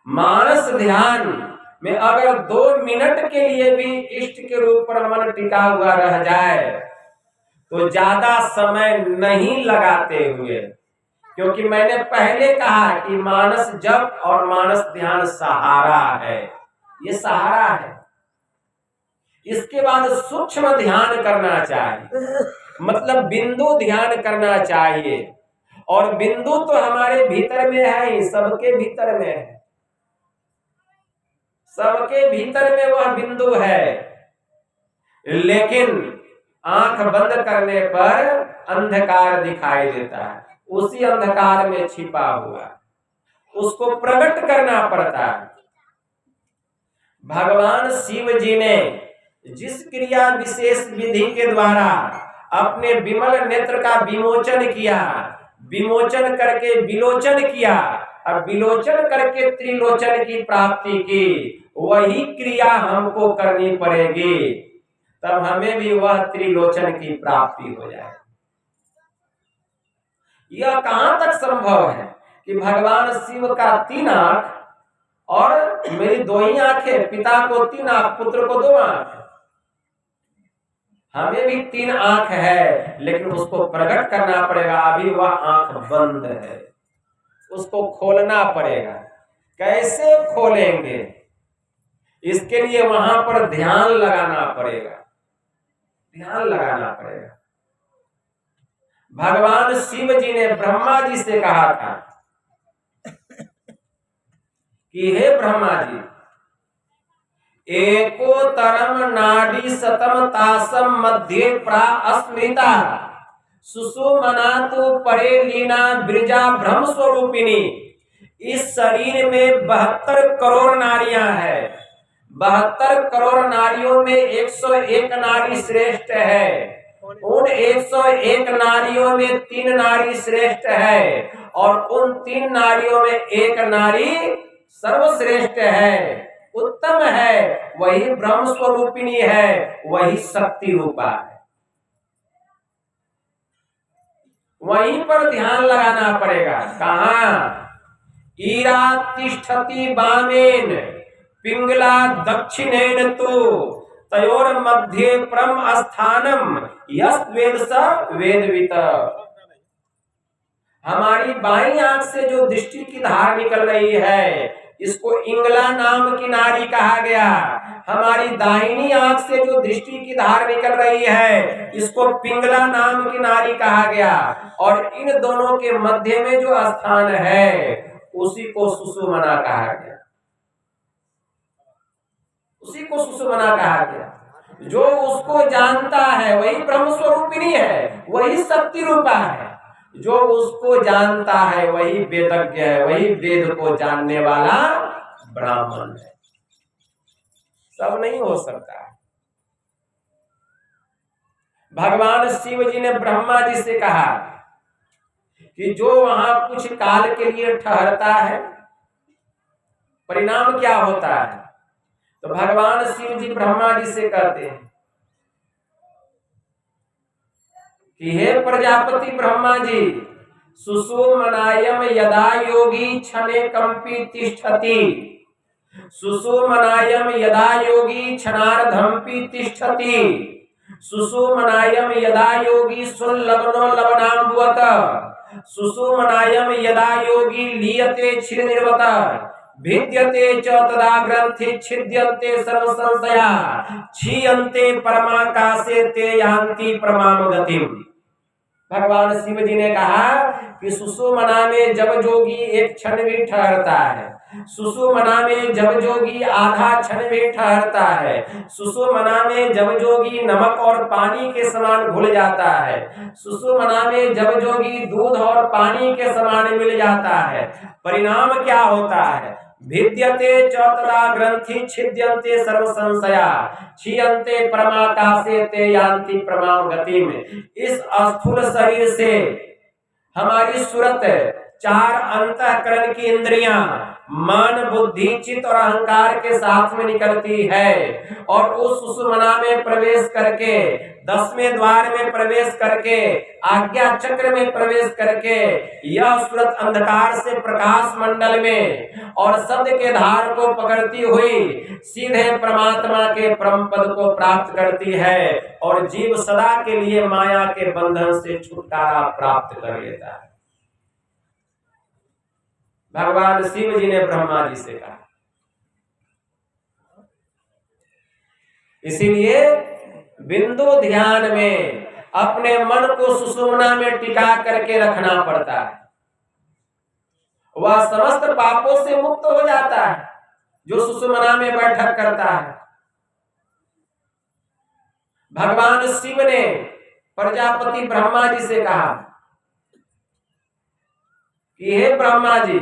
Speaker 1: मानस ध्यान में अगर 2 मिनट के लिए भी इष्ट के रूप पर मन टिका हुआ रह जाए तो ज्यादा समय नहीं लगाते हुए, क्योंकि मैंने पहले कहा कि मानस जप और मानस ध्यान सहारा है, ये सहारा है। इसके बाद सूक्ष्म ध्यान करना चाहिए, मतलब बिंदु ध्यान करना चाहिए। और बिंदु तो हमारे भीतर में है ही, सबके भीतर में है, सबके भीतर में वह बिंदु है। लेकिन आंख बंद करने पर अंधकार दिखाई देता है, उसी अंधकार में छिपा हुआ, उसको प्रकट करना पड़ता है। भगवान शिव जी ने जिस क्रिया विशेष विधि के द्वारा अपने विमल नेत्र का विमोचन किया, विमोचन करके विलोचन किया और विलोचन करके त्रिलोचन की प्राप्ति की, वही क्रिया हमको करनी पड़ेगी, तब हमें भी वह त्रिलोचन की प्राप्ति हो जाए। यह कहां तक संभव है कि भगवान शिव का 3 आंख और मेरी 2 ही आंखें, पिता को 3 आंख, पुत्र को 2 आंख, हमें भी 3 आंख है, लेकिन उसको प्रकट करना पड़ेगा। अभी वह आंख बंद है, उसको खोलना पड़ेगा। कैसे खोलेंगे? इसके लिए वहां पर ध्यान लगाना पड़ेगा, ध्यान लगाना पड़ेगा। भगवान शिव जी ने ब्रह्मा जी से कहा था कि हे ब्रह्मा जी, एको तरम नाडी सतम तासम मध्य प्रास्मृता सुषुमना तो परे लीना ब्रिजा ब्रह्म स्वरूपिणी। इस शरीर में 72 करोड़ नारियां हैं। 72 करोड़ नारियों में 101 नारी श्रेष्ठ है। उन 101 नारियों में 3 नारी श्रेष्ठ है और उन 3 नारियों में 1 नारी सर्वश्रेष्ठ है, उत्तम है, वही ब्रह्म स्वरूपिणी है, वही शक्ति रूपा है। वहीं पर ध्यान लगाना पड़ेगा। कहाँ? ईरा तिष्ठति वामेन पिंगला दक्षिणेन तो तयोर मध्ये परम स्थानम यस वेद स वेदवित। हमारी बाईं आंख से जो दृष्टि की धार निकल रही है, इसको इंगला नाम की नारी कहा गया। हमारी दाहिनी आंख से जो दृष्टि की धार निकल रही है, इसको पिंगला नाम की नारी कहा गया। और इन दोनों के मध्य में जो स्थान है, उसी को सुषुमना कहा गया, उसी को सुषुमना कहा गया। जो उसको जानता है वही ब्रह्म स्वरूपिणी है, वही शक्ति रूपा है। जो उसको जानता है वही वेदज्ञ है, वही वेद को जानने वाला ब्राह्मण है। सब नहीं हो सकता। भगवान शिव जी ने ब्रह्मा जी से कहा कि जो वहां कुछ काल के लिए ठहरता है परिणाम क्या होता है। तो भगवान शिव जी ब्रह्मा जी से कहते हैं कि हे प्रजापति ब्रह्मा जी, सुषुम्नायम यदा योगी क्षणे कंपी तिष्ठति, सुषुम्नायम यदा योगी क्षणार्धमपि तिष्ठति, सुषुम्नायम यदा योगी सुलग्नो लवणाम्बुवत, सुषुम्नायम यदा योगी लीयते क्षीरनिर्वत, भिद्यते च तदा ग्रंथि छिद्यन्ते सर्व संशया, क्षीयन्ते परमाकाशे ते यान्ति परमाम गतिम्। भगवान शिव जी ने कहा कि सुषुम्ना में जब जोगी एक क्षण भी ठहरता है, सुषुम्ना में जब जोगी आधा क्षण भी ठहरता है, सुषुम्ना में जब जोगी नमक और पानी के समान घुल जाता है, सुषुम्ना में जब जोगी दूध और पानी के समान मिल जाता है, परिणाम क्या होता है। भिद्यते च तदा ग्रंथि छिद्यन्ते सर्व संशया, क्षीयन्ते परमाकाशे ते यान्ति परमाम गतिम्। इस स्थूल शरीर से हमारी सूरत, चार अंतःकरण की इंद्रियां मन बुद्धि चित्त और अहंकार के साथ में निकलती है और उस सुषुम्ना में प्रवेश करके, 10वें द्वार में प्रवेश करके, आज्ञा चक्र में प्रवेश करके यह सूरत अंधकार से प्रकाश मंडल में और शब्द के धार को पकड़ती हुई सीधे परमात्मा के परम पद को प्राप्त करती है और जीव सदा के लिए माया के बंधन से छुटकारा प्राप्त कर लेता है। भगवान शिव जी ने ब्रह्मा जी से कहा। इसीलिए बिंदु ध्यान में अपने मन को सुषुम्ना में टिका करके रखना पड़ता है। वह समस्त पापों से मुक्त हो जाता है जो सुषुम्ना में बैठक करता है। भगवान शिव ने प्रजापति ब्रह्मा जी से कहा कि हे ब्रह्मा जी,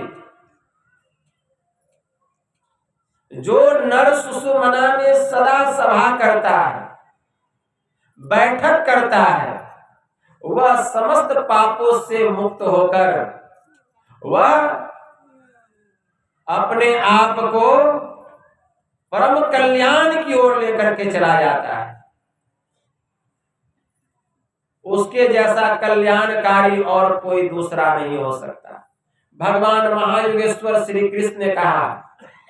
Speaker 1: जो नर सुषुम्ना में सदा सभा करता है, बैठक करता है, वह समस्त पापों से मुक्त होकर वह अपने आप को परम कल्याण की ओर लेकर के चला जाता है। उसके जैसा कल्याणकारी और कोई दूसरा नहीं हो सकता। भगवान महायोगेश्वर श्री कृष्ण ने कहा,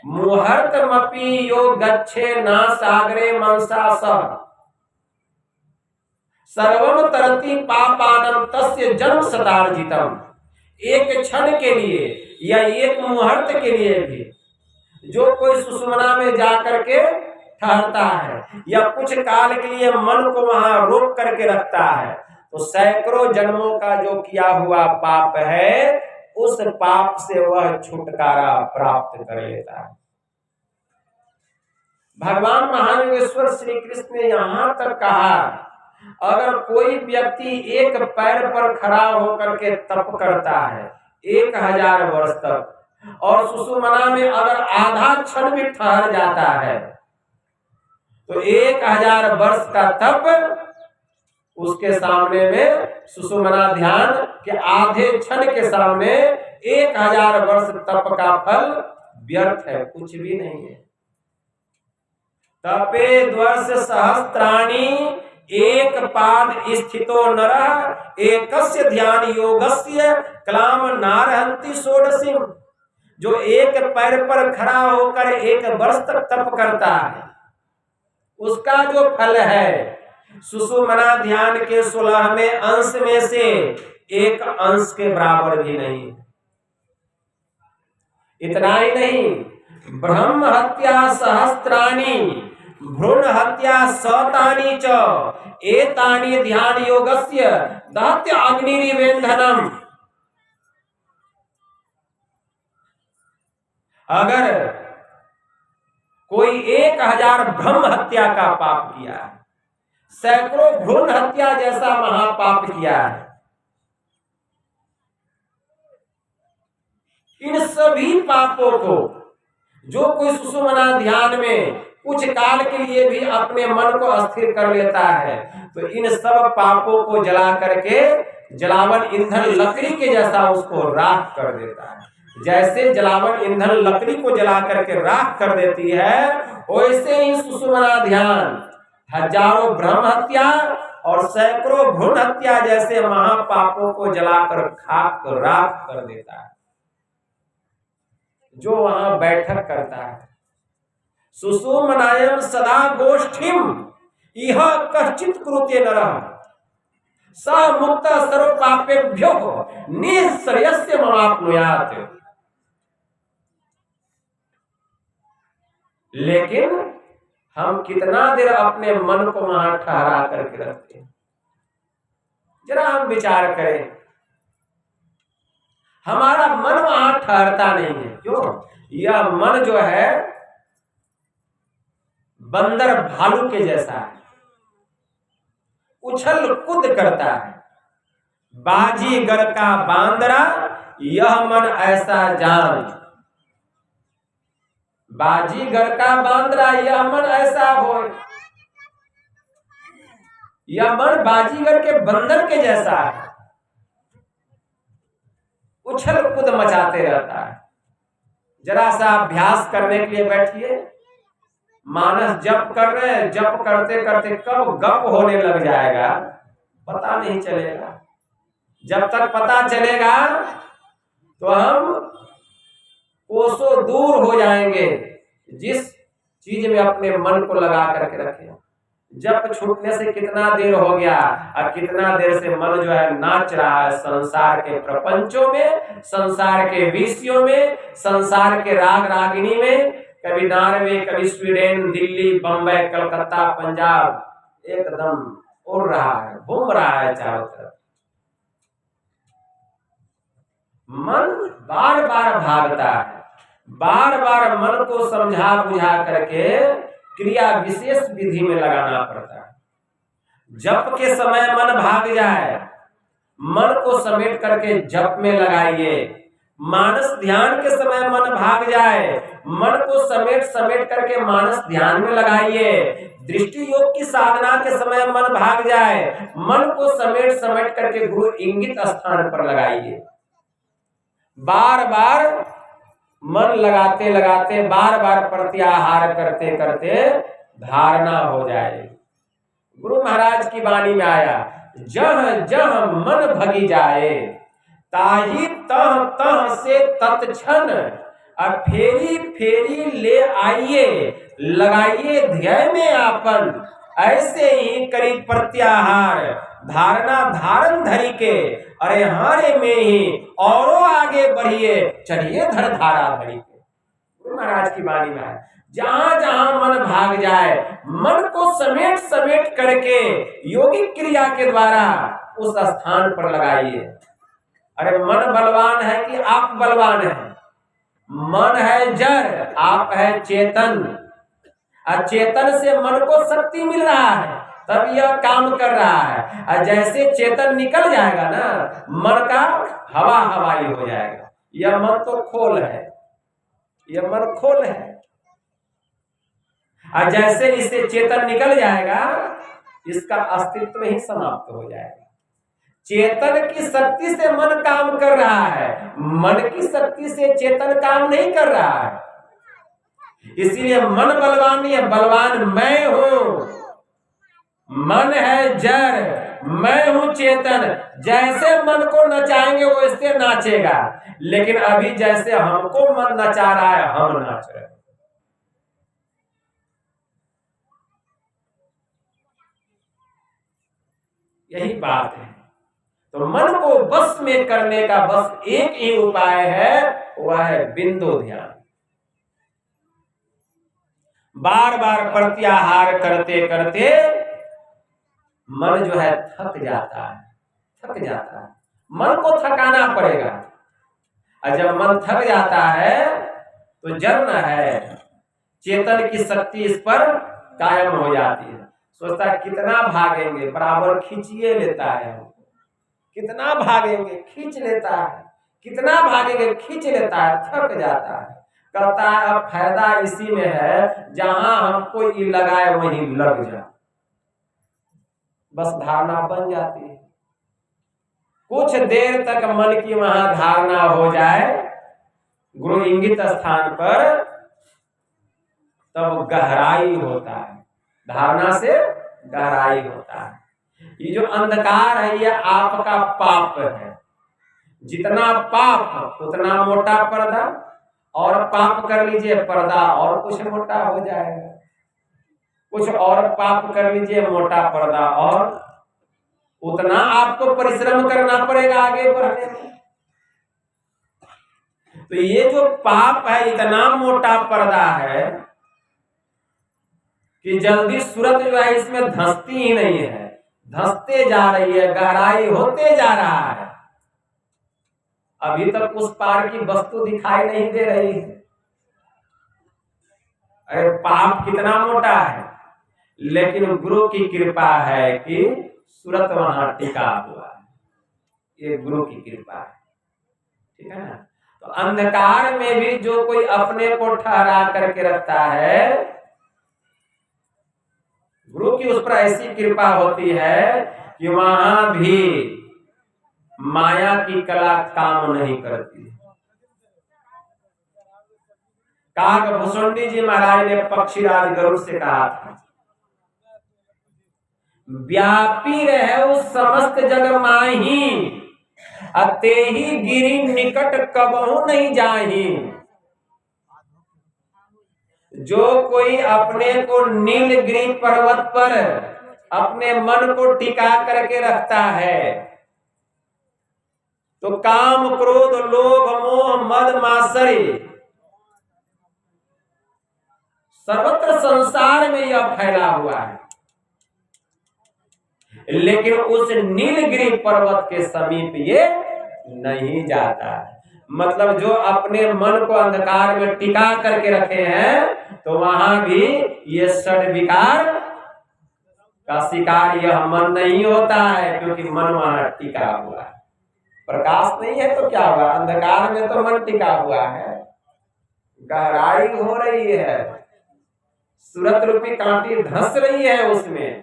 Speaker 1: मुहूर्तमपि यो गच्छे न सागरे मनसा सह, सर्वम तरति पापानम तस्य जन्म शतार्जितम। एक क्षण के लिए या एक मुहूर्त के लिए भी जो कोई सुषुम्ना में जाकर के ठहरता है या कुछ काल के लिए मन को वहां रोक करके रखता है, तो सैकड़ों जन्मों का जो किया हुआ पाप है उस पाप से वह छुटकारा प्राप्त कर लेता है। भगवान महायोगेश्वर श्री कृष्ण ने यहां तक कहा, अगर कोई व्यक्ति एक पैर पर खड़ा होकर के तप करता है 1000 वर्ष तक और सुषुम्ना में अगर आधा क्षण भी ठहर जाता है तो 1000 वर्ष का तप उसके सामने में, सुषुम्ना ध्यान के आधे क्षण के सामने 1000 वर्ष तप का फल व्यर्थ है, कुछ भी नहीं है। तपे द्वर्ष सहस्त्राणि एक पाद स्थितो नरः एकस्य ध्यान योगस्य क्लाम नारहंति षोडशीम। जो एक पैर पर खड़ा होकर 1 वर्ष तक तप करता है उसका जो फल है सुषुम्ना ध्यान के 16वें अंश में से 1 अंश के बराबर भी नहीं। इतना ही नहीं, ब्रह्म हत्या सहस्त्राणि भ्रूण हत्या शतानि च एतानि ध्यान योगस्य दहत्य अग्निरिवेन्धनम्। अगर कोई 1000 ब्रह्म हत्या का पाप किया है, सैकड़ों भ्रूण हत्या जैसा महापाप किया है। इन सभी पापों को जो कोई सुषुम्ना ध्यान में कुछ काल के लिए भी अपने मन को अस्थिर कर लेता है, तो इन सब पापों को जला करके जलावन ईंधन लकड़ी के जैसा उसको राख कर देता है। जैसे जलावन ईंधन लकड़ी को जला करके राख कर देती है, वैसे ही सुषुम्ना ध्यान हजारों ब्रह्म हत्या और सैकड़ों भ्रूण हत्या जैसे महापापों को जलाकर खाक राख कर देता है। जो वहां बैठक करता है, सुषुम्नायां सदा गोष्ठीम इह कश्चित् कुरुते नरः स मुक्तः सर्व पापेभ्यो निःश्रेयस्य ममाप्नुयात्। लेकिन हम कितना देर अपने मन को वहां ठहरा करके रखते हैं, जरा हम विचार करें। हमारा मन वहां ठहरता नहीं है। क्यों? यह मन जो है बंदर भालू के जैसा है, उछल कूद करता है। बाजीगर का बांदरा यह मन ऐसा जान, बाजीगर का बांदरा यह मन ऐसा हो। यह मन बाजीगर के बंदर के जैसा है, उछल कूद मचाते रहता है। जरा सा अभ्यास करने के लिए बैठिए। मानस जप कर रहे हैं, जप करते करते कब गप होने लग जाएगा पता नहीं चलेगा। जब तक पता चलेगा तो हम कोसों दूर हो जाएंगे जिस चीज में अपने मन को लगा करके रखे। जब छूटने से कितना देर हो गया और कितना देर से मन जो है नाच रहा है संसार के प्रपंचों में, संसार के विषयों में, संसार के राग रागिनी में। कभी नॉर्वे, कभी स्वीडन, दिल्ली, बंबई, कलकत्ता, पंजाब, एकदम उड़ रहा है, घूम रहा है चारों तरफ। मन बार बार भागता है। बार बार मन को समझा बुझा करके क्रिया विशेष विधि में लगाना पड़ता है। जप के समय मन भाग जाए, मन को समेट करके जप में लगाइए। मानस ध्यान के समय मन भाग जाए, मन को समेट करके मानस ध्यान में लगाइए। दृष्टि योग की साधना के समय मन भाग जाए, मन को समेट करके गुरु इंगित स्थान पर लगाइए। बार बार मन लगाते लगाते, बार बार प्रत्याहार करते करते धारणा हो जाए। गुरु महाराज की वाणी में आया, जह जह मन भगी जाए ताही तह तह से तत्क्षण अब फेरी फेरी ले आइए, लगाइए ध्यय में आपन। ऐसे ही करी प्रत्याहार धारणा धारण धरी के, अरे हारे में ही औरों आगे बढ़िए, चढ़िए धर धारा धरी के। गुरु महाराज की वाणी में है, जहां जहां मन भाग जाए, मन को समेट करके योगिक क्रिया के द्वारा उस स्थान पर लगाइए। अरे मन बलवान है कि आप बलवान हैं? मन है जड़, आप है चेतन। चेतन से मन को शक्ति मिल रहा है, तब यह काम कर रहा है। और जैसे चेतन निकल जाएगा ना, मन का हवा हवाई हो जाएगा। यह मन तो खोल है, यह मन खोल है। और जैसे इसे चेतन निकल जाएगा, इसका अस्तित्व ही समाप्त हो जाएगा। चेतन की शक्ति से मन काम कर रहा है, मन की शक्ति से चेतन काम नहीं कर रहा है। इसीलिए मन बलवान नहीं है, बलवान मैं हूं। मन है जड़, मैं हूं चेतन। जैसे मन को नचाएंगे वो इससे नाचेगा, लेकिन अभी जैसे हमको मन नचा रहा है, हम नाच रहे हैं। यही बात है। तो मन को बस में करने का बस एक ही उपाय है, वह है बिंदु ध्यान। बार बार प्रत्याहार करते करते मन जो है थक जाता है। मन को थकाना पड़ेगा। और जब मन थक जाता है तो जन्म है, चेतन की शक्ति इस पर कायम हो जाती है। सोचता है कितना भागेंगे, बराबर खींचिए लेता है, कितना भागेंगे खींच लेता है, कितना भागेंगे खींच लेता है, थक जाता है। कहता है अब फायदा इसी में है जहां हमको ये लगाए वहीं लग जाए, बस धारणा बन जाती है। कुछ देर तक मन की वहां धारणा हो जाए गुरु इंगित स्थान पर, तब गहराई होता है, धारणा से गहराई होता है। ये जो अंधकार है ये आपका पाप है, जितना पाप उतना मोटा पर्दा, और पाप कर लीजिए पर्दा और कुछ मोटा हो जाएगा, कुछ और पाप कर लीजिए मोटा पर्दा, और उतना आपको परिश्रम करना पड़ेगा आगे बढ़ने में। तो ये जो पाप है इतना मोटा पर्दा है कि जल्दी सूरत जो है इसमें धंसती ही नहीं है, धंसते जा रही है, गहराई होते जा रहा है। अभी तक उस पार की वस्तु दिखाई नहीं दे रही है। अरे पाप कितना मोटा है, लेकिन गुरु की कृपा है कि सूरत वहां टिका हुआ है, ये गुरु की कृपा है, ठीक है ना। तो अंधकार में भी जो कोई अपने को ठहरा करके रखता है, गुरु की उस पर ऐसी कृपा होती है कि वहां भी माया की कला काम नहीं करती। काकभूषुंडी जी महाराज ने पक्षीराज गरुड़ से कहा था, व्यापी रहे उस समस्त जग माही, अतेहि गिरि निकट कबहु नहीं जाही। जो कोई अपने को नीलगिरी पर्वत पर अपने मन को टिका करके रखता है, तो काम क्रोध लोभ मोह मद मात्सर्य सर्वत्र संसार में यह फैला हुआ है, लेकिन उस नीलगिरी पर्वत के समीप ये नहीं जाता है। मतलब जो अपने मन को अंधकार में टिका करके रखे हैं, तो वहां भी ये षड विकार का शिकार यह मन नहीं होता है, क्योंकि मन वहां टिका हुआ है। प्रकाश नहीं है तो क्या हुआ, अंधकार में तो मन टिका हुआ है, गहराई हो रही है, सूरत रूपी कांटी धंस रही है, उसमें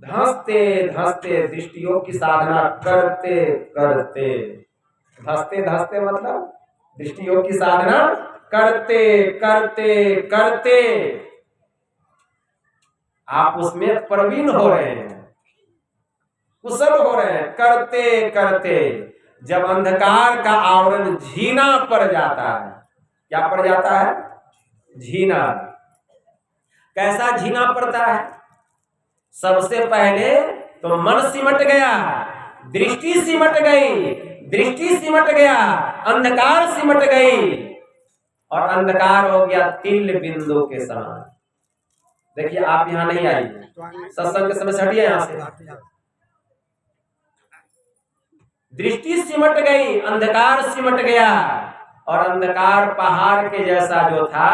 Speaker 1: धंसते धंसते दृष्टियों की साधना करते करते, धंसते धंसते मतलब दृष्टियों की साधना करते करते करते आप उसमें प्रवीण हो रहे हैं, कुशल हो रहे हैं। करते करते जब अंधकार का आवरण झीना पड़ जाता है, क्या पड़ जाता है, झीना। कैसा झीना पड़ता है, सबसे पहले तो मन सिमट गया, दृष्टि सिमट गई, दृष्टि सिमट गया, अंधकार सिमट गई, और अंधकार हो गया तिल बिंदु के समान। देखिए आप यहां नहीं आइए, सत्संग के समय से हटिए यहां से। दृष्टि सिमट गई, अंधकार सिमट गया, और अंधकार पहाड़ के जैसा जो था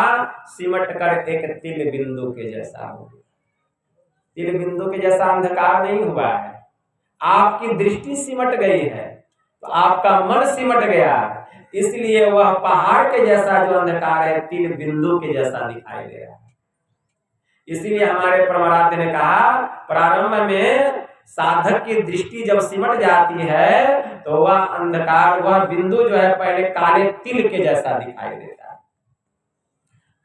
Speaker 1: सिमट कर एक तिल बिंदु के जैसा हो गया। तिल बिंदु के जैसा अंधकार नहीं हुआ है, आपकी दृष्टि सिमट गई है, तो आपका मन सिमट गया, इसलिए वह पहाड़ के जैसा जो अंधकार है तिल बिंदु के जैसा दिखाई दे रहा है। इसीलिए हमारे परमाराध्य ने कहा, प्रारंभ में साधक की दृष्टि जब सिमट जाती है तो वह अंधकार, वह बिंदु जो है पहले काले तिल के जैसा दिखाई देता है।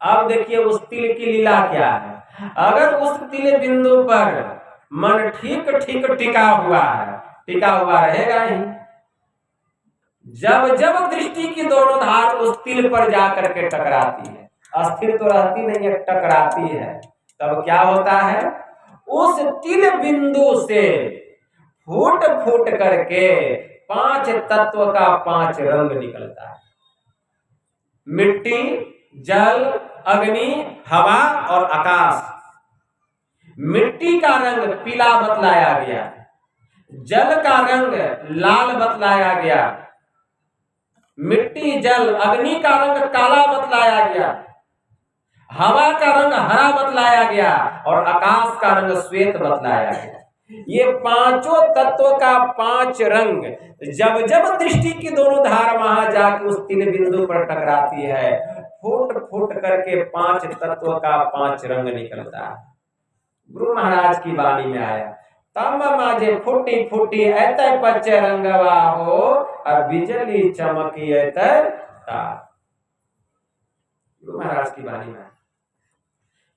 Speaker 1: अब देखिए उस तिल की लीला क्या है। अगर उस तिल बिंदु पर मन ठीक ठीक टिका हुआ है, टिका हुआ रहेगा ही। जब जब दृष्टि की दोनों धार उस तिल पर जाकर के टकराती है, अस्थिर तो रहती नहीं है, टकराती है, तब क्या होता है, उस तिल बिंदु से फूट फूट करके 5 तत्व का 5 रंग निकलता है। मिट्टी, जल, अग्नि, हवा और आकाश। मिट्टी का रंग पीला बतलाया गया, जल का रंग लाल बतलाया गया, मिट्टी जल अग्नि का रंग काला बतलाया गया, हवा का रंग हरा बतलाया गया और आकाश का रंग श्वेत बतलाया गया। ये पांचों तत्व का पांच रंग जब जब दृष्टि की दोनों धार वहां जाकर उस तिल बिंदु पर टकराती है, फूट फूट करके पांच तत्व का पांच रंग निकलता है। गुरु महाराज की वाणी में आया, तम माजे फूटी फूटी ऐत पच्चे रंगवा हो और बिजली चमकी ऐत तार। गुरु महाराज की वाणी में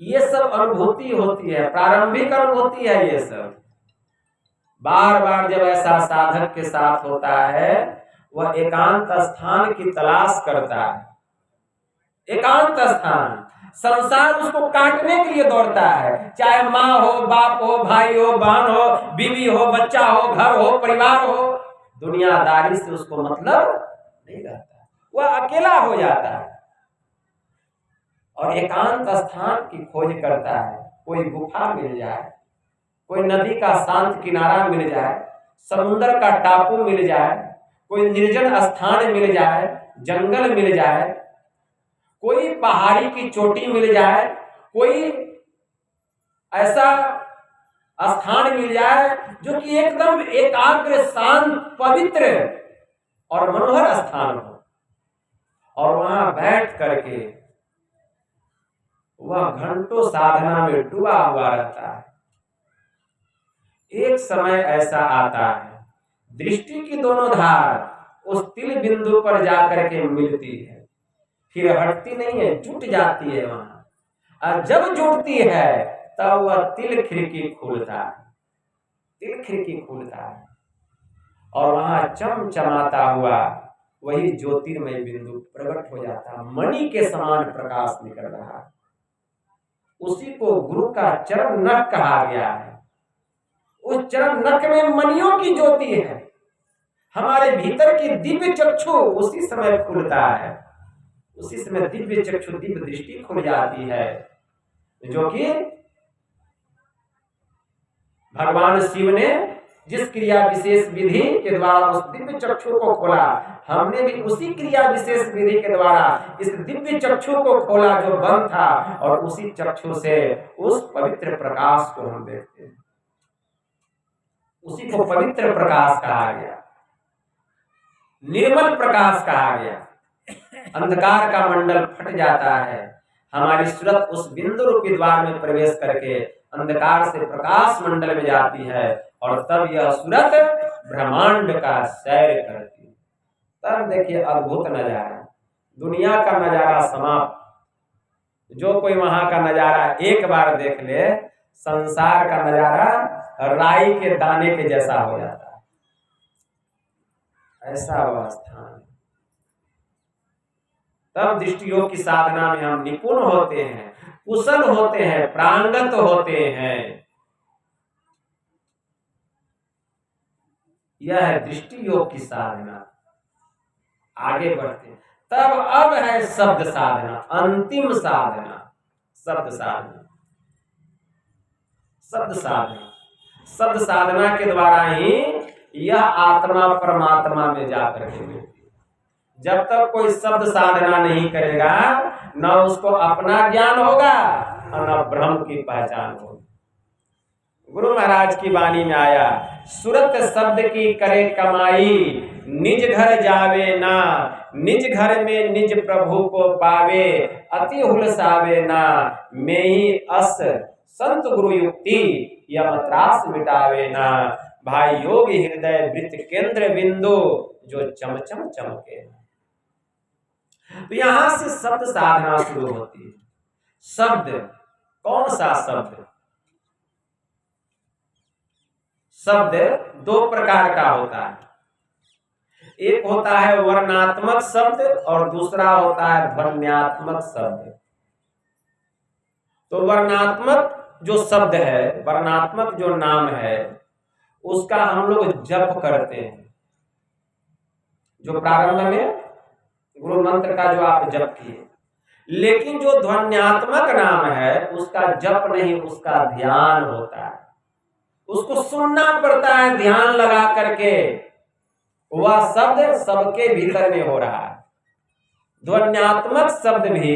Speaker 1: ये सब अनुभूति होती है, प्रारंभिक अनुभूति है। ये सब बार बार जब ऐसा साधक के साथ होता है, वह एकांत स्थान की तलाश करता है। एकांत स्थान, संसार उसको काटने के लिए दौड़ता है, चाहे माँ हो, बाप हो, भाई हो, बहन हो, बीवी हो, बच्चा हो, घर हो, परिवार हो, दुनियादारी से उसको मतलब नहीं रहता, वह अकेला हो जाता है और एकांत स्थान की खोज करता है। कोई गुफा मिल जाए, कोई नदी का शांत किनारा मिल जाए, समुद्र का टापू मिल जाए, कोई निर्जन स्थान मिल जाए, जंगल मिल जाए, कोई पहाड़ी की चोटी मिल जाए, कोई ऐसा स्थान मिल जाए जो कि एकदम एकाग्र, शांत, पवित्र और मनोहर स्थान हो, और वहां बैठ करके वह घंटों साधना में डूबा हुआ रहता है। एक समय ऐसा आता है, दृष्टि की दोनों धार उस तिल बिंदु पर जाकर के मिलती है, फिर हटती नहीं है, जुट जाती है वहां। और जब जुटती है तब वह तिल खिड़की खोलता है, तिल खिड़की खोलता है और वहां चमचमाता हुआ वही ज्योतिर्मय बिंदु प्रकट हो जाता है। मणि के समान प्रकाश निकल रहा है, उसी को गुरु का चरण नख कहा गया है। उस चरण नख में मणियों की ज्योति है। हमारे भीतर की दिव्य चक्षु उसी समय खुलता है, उसी समय दिव्य चक्षु, दिव्य दृष्टि खुल जाती है, जो कि भगवान शिव ने जिस क्रिया विशेष विधि के द्वारा उस दिव्य चक्षु को खोला, हमने भी उसी क्रिया विशेष विधि के द्वारा इस दिव्य चक्षु को खोला जो बंद था, और उसी चक्षु से उस पवित्र प्रकाश को हम देखते हैं। उसी को पवित्र प्रकाश कहा गया, निर्मल प्रकाश कहा गया। अंधकार का मंडल फट जाता है, हमारी सूरत उस बिंदु रूपी द्वार में प्रवेश करके अंधकार से प्रकाश मंडल में जाती है, और तब यह सूरत ब्रह्मांड का सैर करती है। तब देखिए अद्भुत नजारा, दुनिया का नजारा समाप्त। जो कोई वहां का नजारा एक बार देख ले, संसार का नजारा राई के दाने के जैसा हो जाता है, ऐसा वह स्थान। तब दृष्टियों की साधना में हम निपुण होते हैं, कुशल होते हैं, प्रांगत होते हैं। यह है दृष्टि योग की साधना। आगे बढ़ते हैं। तब अब है शब्द साधना, अंतिम साधना, शब्द साधना। शब्द साधना, शब्द साधना के द्वारा ही यह आत्मा परमात्मा में जाकर के मिलती है। जब तक कोई शब्द साधना नहीं करेगा, न उसको अपना ज्ञान होगा और न ब्रह्म की पहचान होगी। गुरु महाराज की वाणी में आया, सूरत शब्द की करे कमाई, निज घर जावे ना, निज घर में निज प्रभु को पावे, अति हुलसावे ना, में ही अस संत गुरु युक्ति, यम त्रास मिटावे ना। भाई योगी हृदय वृत्त केंद्र बिंदु, जो चमचम चमके। तो यहां से शब्द साधना शुरू होती है। शब्द, कौन सा शब्द? शब्द दो प्रकार का होता है, एक होता है वर्णात्मक शब्द और दूसरा होता है ध्वन्यात्मक शब्द। तो वर्णात्मक जो शब्द है, वर्णात्मक जो नाम है, उसका हम लोग जप करते हैं। जो प्रारंभ में गुरु मंत्र का जो आप जप किए, लेकिन जो ध्वन्यात्मक नाम है उसका जप नहीं, उसका ध्यान होता है। उसको सुनना पड़ता है ध्यान लगा करके, वह शब्द सबके भीतर में हो रहा है। ध्वन्यात्मक शब्द भी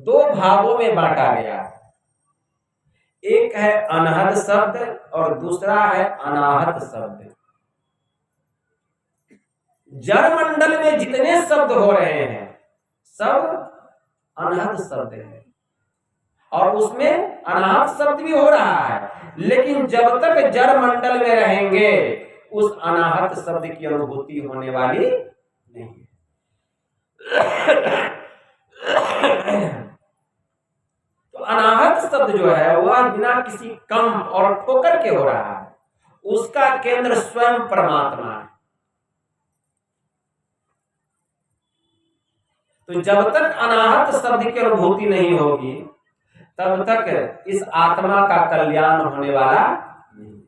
Speaker 1: दो भावों में बांटा गया है। एक है अनहद शब्द और दूसरा है अनाहत शब्द। जड़ मंडल में जितने शब्द हो रहे हैं सब अनहद शब्द है और उसमें अनाहत शब्द भी हो रहा है, लेकिन जब तक जड़ मंडल में रहेंगे उस अनाहत शब्द की अनुभूति होने वाली नहीं है। तो अनाहत शब्द जो है वह बिना किसी कम और ठोकर के हो रहा है, उसका केंद्र स्वयं परमात्मा है। तो जब तक अनाहत शब्द की अनुभूति नहीं होगी तब तक इस आत्मा का कल्याण होने वाला नहीं।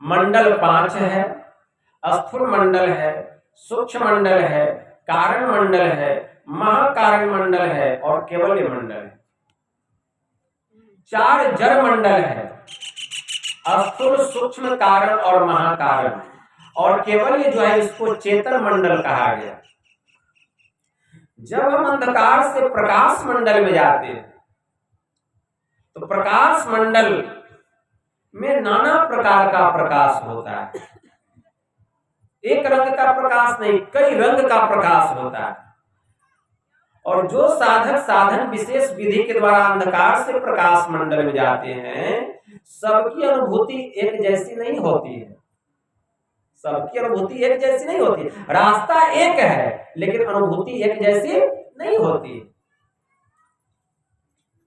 Speaker 1: मंडल 5 है, स्थूल मंडल है, सूक्ष्म मंडल है, कारण मंडल है, महाकारण मंडल है और केवल्य मंडल है। 4 जड़ मंडल है, स्थूल, सूक्ष्म, कारण और महाकारण, और केवल्य जो है इसको चेतन मंडल कहा गया। जब हम अंधकार से प्रकाश मंडल में जाते हैं तो प्रकाश मंडल में नाना प्रकार का प्रकाश होता है। एक रंग का प्रकाश नहीं, कई रंग का प्रकाश होता है। और जो साधक साधन विशेष विधि के द्वारा अंधकार से प्रकाश मंडल में जाते हैं सबकी अनुभूति एक जैसी नहीं होती है। सबकी अनुभूति एक जैसी नहीं होती। रास्ता एक है लेकिन अनुभूति एक जैसी नहीं होती,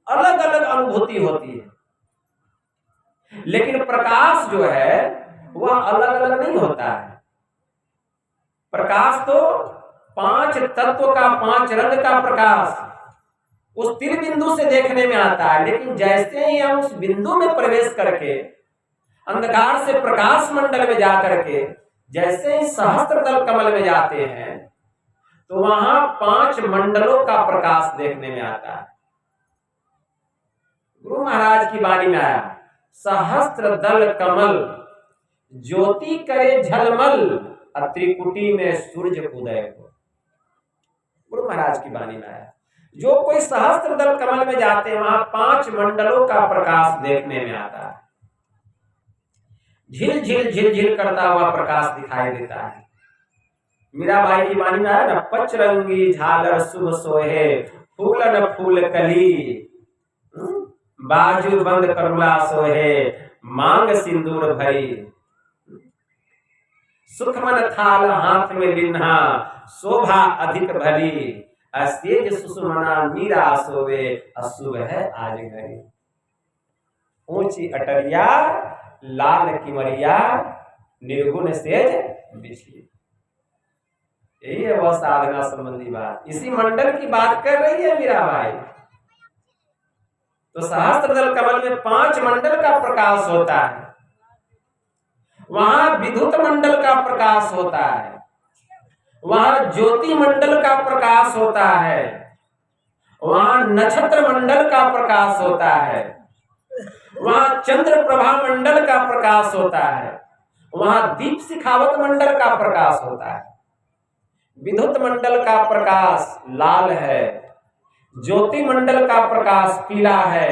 Speaker 1: अलग अलग अनुभूति होती है। लेकिन प्रकाश जो है वह अलग अलग नहीं होता है। प्रकाश तो 5 तत्व का, 5 रंग का प्रकाश उस तिर बिंदु से देखने में आता है, लेकिन जैसे ही हम उस बिंदु में प्रवेश करके अंधकार से प्रकाश मंडल में जाकर के जैसे ही सहस्त्रदल कमल में जाते हैं तो वहां 5 मंडलों का प्रकाश देखने में आता है। गुरु महाराज की वाणी में आया, सहस्त्रदल कमल ज्योति करे झलमल, त्रिकुटी में सूर्य उदय हो। गुरु महाराज की वाणी में आया, जो कोई सहस्त्रदल कमल में जाते हैं वहां 5 मंडलों का प्रकाश देखने में आता है। झिल झिल झिल झिल करता हुआ प्रकाश दिखाई देता है। मीराबाई की वाणी में आया ना, पचरंगी झालर शुभ सोहे, फूलन फूल कली, बाजू बंद करुणा सोहे, मांग सिंदूर भरी, सुखमन थाल हाथ में लिन्हा, शोभा अधिक भली, अस्तेज सुषुमना मीरा सोवे, अशुभ है आज घड़ी। ऊंची अटरिया लाल किमरिया, निर्गुण सेज बिछली। यही है वह साधना संबंधी बात। इसी मंडल की बात कर रही है मीराबाई। तो सहस्त्रदल कमल में 5 मंडल का प्रकाश होता है, वहां विद्युत मंडल का प्रकाश होता है, वहां ज्योति मंडल का प्रकाश होता है, वहां नक्षत्र मंडल का प्रकाश होता है, वहां चंद्र प्रभा मंडल का प्रकाश होता है, वहां दीप शिखावत मंडल का प्रकाश होता है। विद्युत मंडल का प्रकाश लाल है, ज्योति मंडल का प्रकाश पीला है,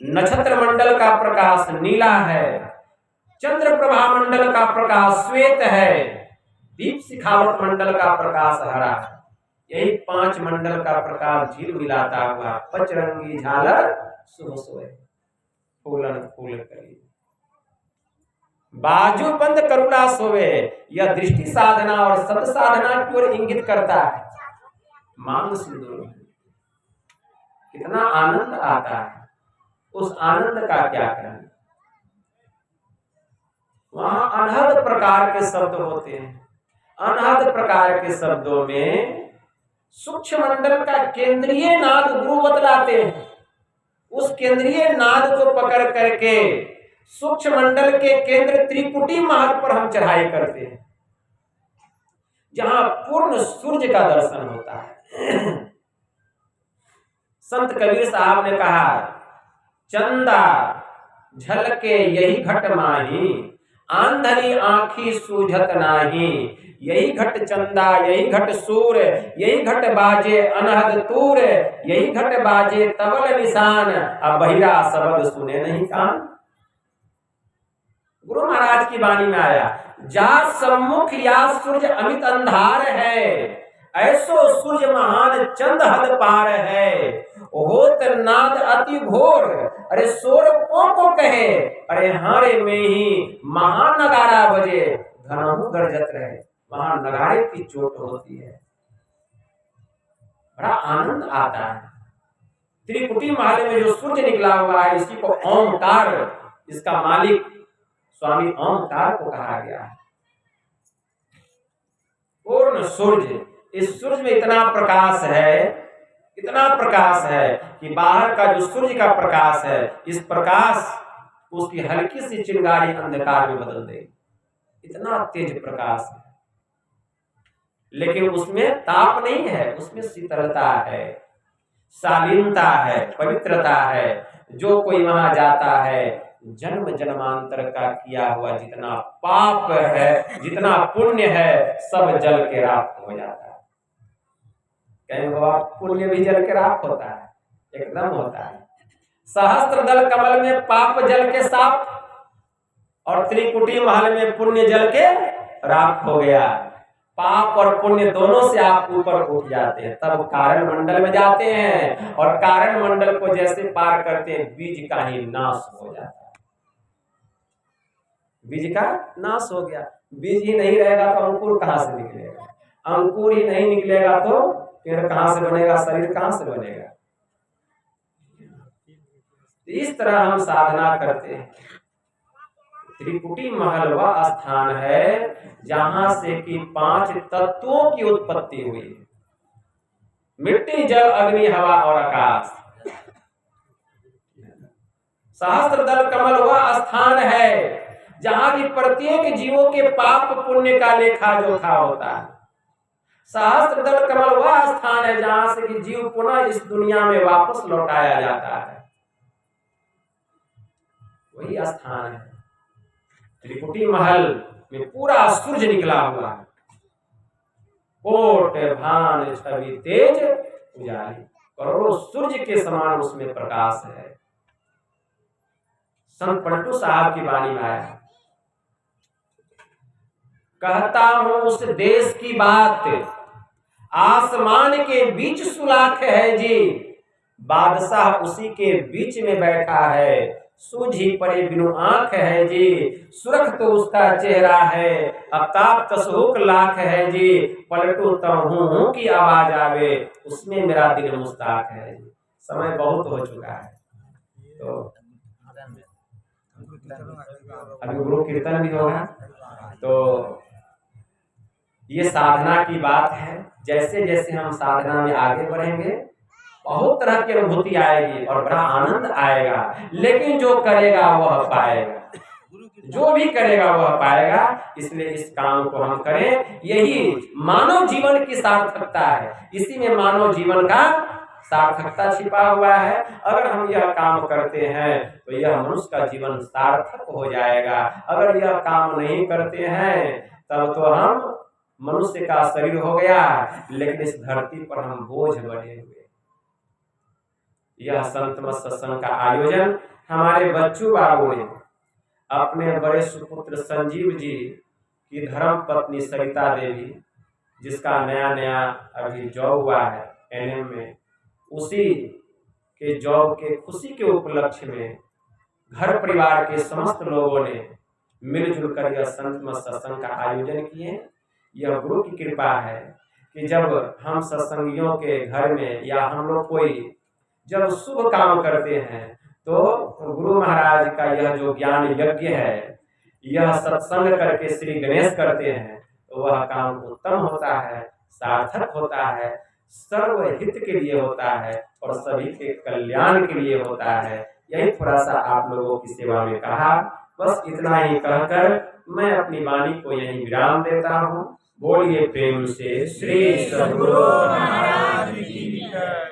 Speaker 1: नक्षत्र मंडल का प्रकाश नीला है, चंद्र प्रभा मंडल का प्रकाश श्वेत है, दीप शिखावत मंडल का प्रकाश हरा है। यही 5 मंडल का प्रकाश झिल मिलाता हुआ पचरंगी झालर शुभ सोए, फूलन फूल कली, बाजू बंद करुणा सोवे। यह दृष्टि साधना और सत साधना की ओर इंगित करता है। मांग सिंदूर, कितना आनंद आता है, उस आनंद का क्या करें। वहां अनहद प्रकार के शब्द होते हैं। अनहद प्रकार के शब्दों में सूक्ष्म मंडल का केंद्रीय नाद गुरु बतलाते हैं। उस केंद्रीय नाद को पकड़ करके सूक्ष्म मंडल के केंद्र त्रिकुटी महल पर हम चढ़ाई करते हैं, जहां पूर्ण सूर्य का दर्शन होता है। संत कबीर साहब ने कहा, चंदा झलके यही घट माही, आंधरी आंखी सूझत नाही, यही घट चंदा यही घट सूर, यही घट बाजे अनहद तूर, यही घट बाजे तबल निशान, अब बहिरा शब्द सुने नहीं कान। गुरु महाराज की वाणी में आया, जा सम्मुख या सूरज अमित अंधार है, ऐसो सूरज महान चंद हद पार है, होत नाद अति घोर, अरे शोर को कहे, अरे हारे में ही महान नगारा बजे, घनहु गरजत रहे। वहां नगाड़े की चोट होती है, बड़ा आनंद आता है। त्रिकुटी महल में जो सूर्य निकला हुआ है इसी को ओमकार, इसका मालिक स्वामी ओमकार को कहा गया है। पूर्ण सूर्य, इस सूर्य में इतना प्रकाश है, इतना प्रकाश है कि बाहर का जो सूर्य का प्रकाश है, इस प्रकाश उसकी हल्की सी चिंगारी अंधकार में बदल देगी, इतना तेज प्रकाश है। लेकिन उसमें ताप नहीं है, उसमें शीतलता है, शालीनता है, पवित्रता है। जो कोई वहां जाता है, जन्म जन्मांतर का किया हुआ जितना पाप है, जितना पुण्य है, सब जल के राख हो जाता है। कहीं बाबा पुण्य भी जल के राख होता है, एकदम होता है। सहस्त्र दल कमल में पाप जल के साफ, और त्रिकुटी महल में पुण्य जल के राख हो गया। पाप और पुण्य दोनों से आप ऊपर उठ जाते हैं, तब कारण मंडल में जाते हैं, और कारण मंडल को जैसे पार करते हैं, बीज का ही नाश हो जाता है। बीज का नाश हो गया, बीज ही नहीं रहेगा तो अंकुर कहां से निकलेगा, अंकुर ही नहीं निकलेगा तो पेड़ कहां से बनेगा, शरीर कहां से बनेगा। इस तरह हम साधना करते हैं। त्रिकुटी महल वह स्थान है जहां से कि 5 तत्वों की उत्पत्ति हुई, मिट्टी जल अग्नि हवा और आकाश। सहस्त्र दल कमल वह स्थान है जहां की प्रत्येक जीवों के पाप पुण्य का लेखा जोखा होता है। सहस्त्र दल कमल वह स्थान है जहां से कि जीव पुनः इस दुनिया में वापस लौटाया जाता है, वही स्थान है। त्रिकुटी महल में पूरा सूरज निकला हुआ है, कोट भान छवि तेज उजाली, करोड़ों सूर्य के समान उसमें प्रकाश है। संत पलटू साहब की वाणी में आया, कहता हूं उस देश की बात, आसमान के बीच सुलाख है जी, बादशाह उसी के बीच में बैठा है, सूझी पड़े बिनु आंख है जी, सुरख तो उसका चेहरा है, आफ्ताब तसहुक लाख है जी, पलटू तब हूं की आवाज आवे, उसमें मेरा दिल मुस्ताक है जी। समय बहुत हो चुका है, तो अभी गुरु कीर्तन भी होगा। तो ये साधना की बात है, जैसे जैसे हम साधना में आगे बढ़ेंगे बहुत तरह की अनुभूति आएगी और बड़ा आनंद आएगा, लेकिन जो करेगा वह पाएगा, जो भी करेगा वह पाएगा। इसलिए इस काम को हम करें, यही मानव जीवन की सार्थकता है, इसी में मानव जीवन का सार्थकता छिपा हुआ है। अगर हम यह काम करते हैं तो यह मनुष्य का जीवन सार्थक हो जाएगा, अगर यह काम नहीं करते हैं तब तो हम मनुष्य का शरीर हो गया, लेकिन इस धरती पर हम बोझ बने हुए। यह संत मत सत्संग का आयोजन हमारे बच्चू बाबू ने अपने बड़े सुपुत्र संजीव जी की धर्म पत्नी सरिता देवी, जिसका नया नया अभी जॉब हुआ है एनएम में, उसी के जॉब के खुशी के उपलक्ष्य में घर परिवार के समस्त लोगों ने मिलजुल कर यह संत मत सत्संग का आयोजन किए। यह गुरु की कृपा है कि जब हम सत्संगियों के घर में या हम लोग कोई जब शुभ काम करते हैं तो गुरु महाराज का यह जो ज्ञान यज्ञ है, यह सत्संग करके श्री गणेश करते हैं, तो वह काम उत्तम होता है, सार्थक होता है, सर्वहित के लिए होता है और सभी के कल्याण के लिए होता है। यही थोड़ा सा आप लोगों की सेवा में कहा, बस इतना ही कहकर मैं अपनी वाणी को यहीं विराम देता हूँ। बोलिए प्रेम से श्री सद्गुरु महाराज की जय।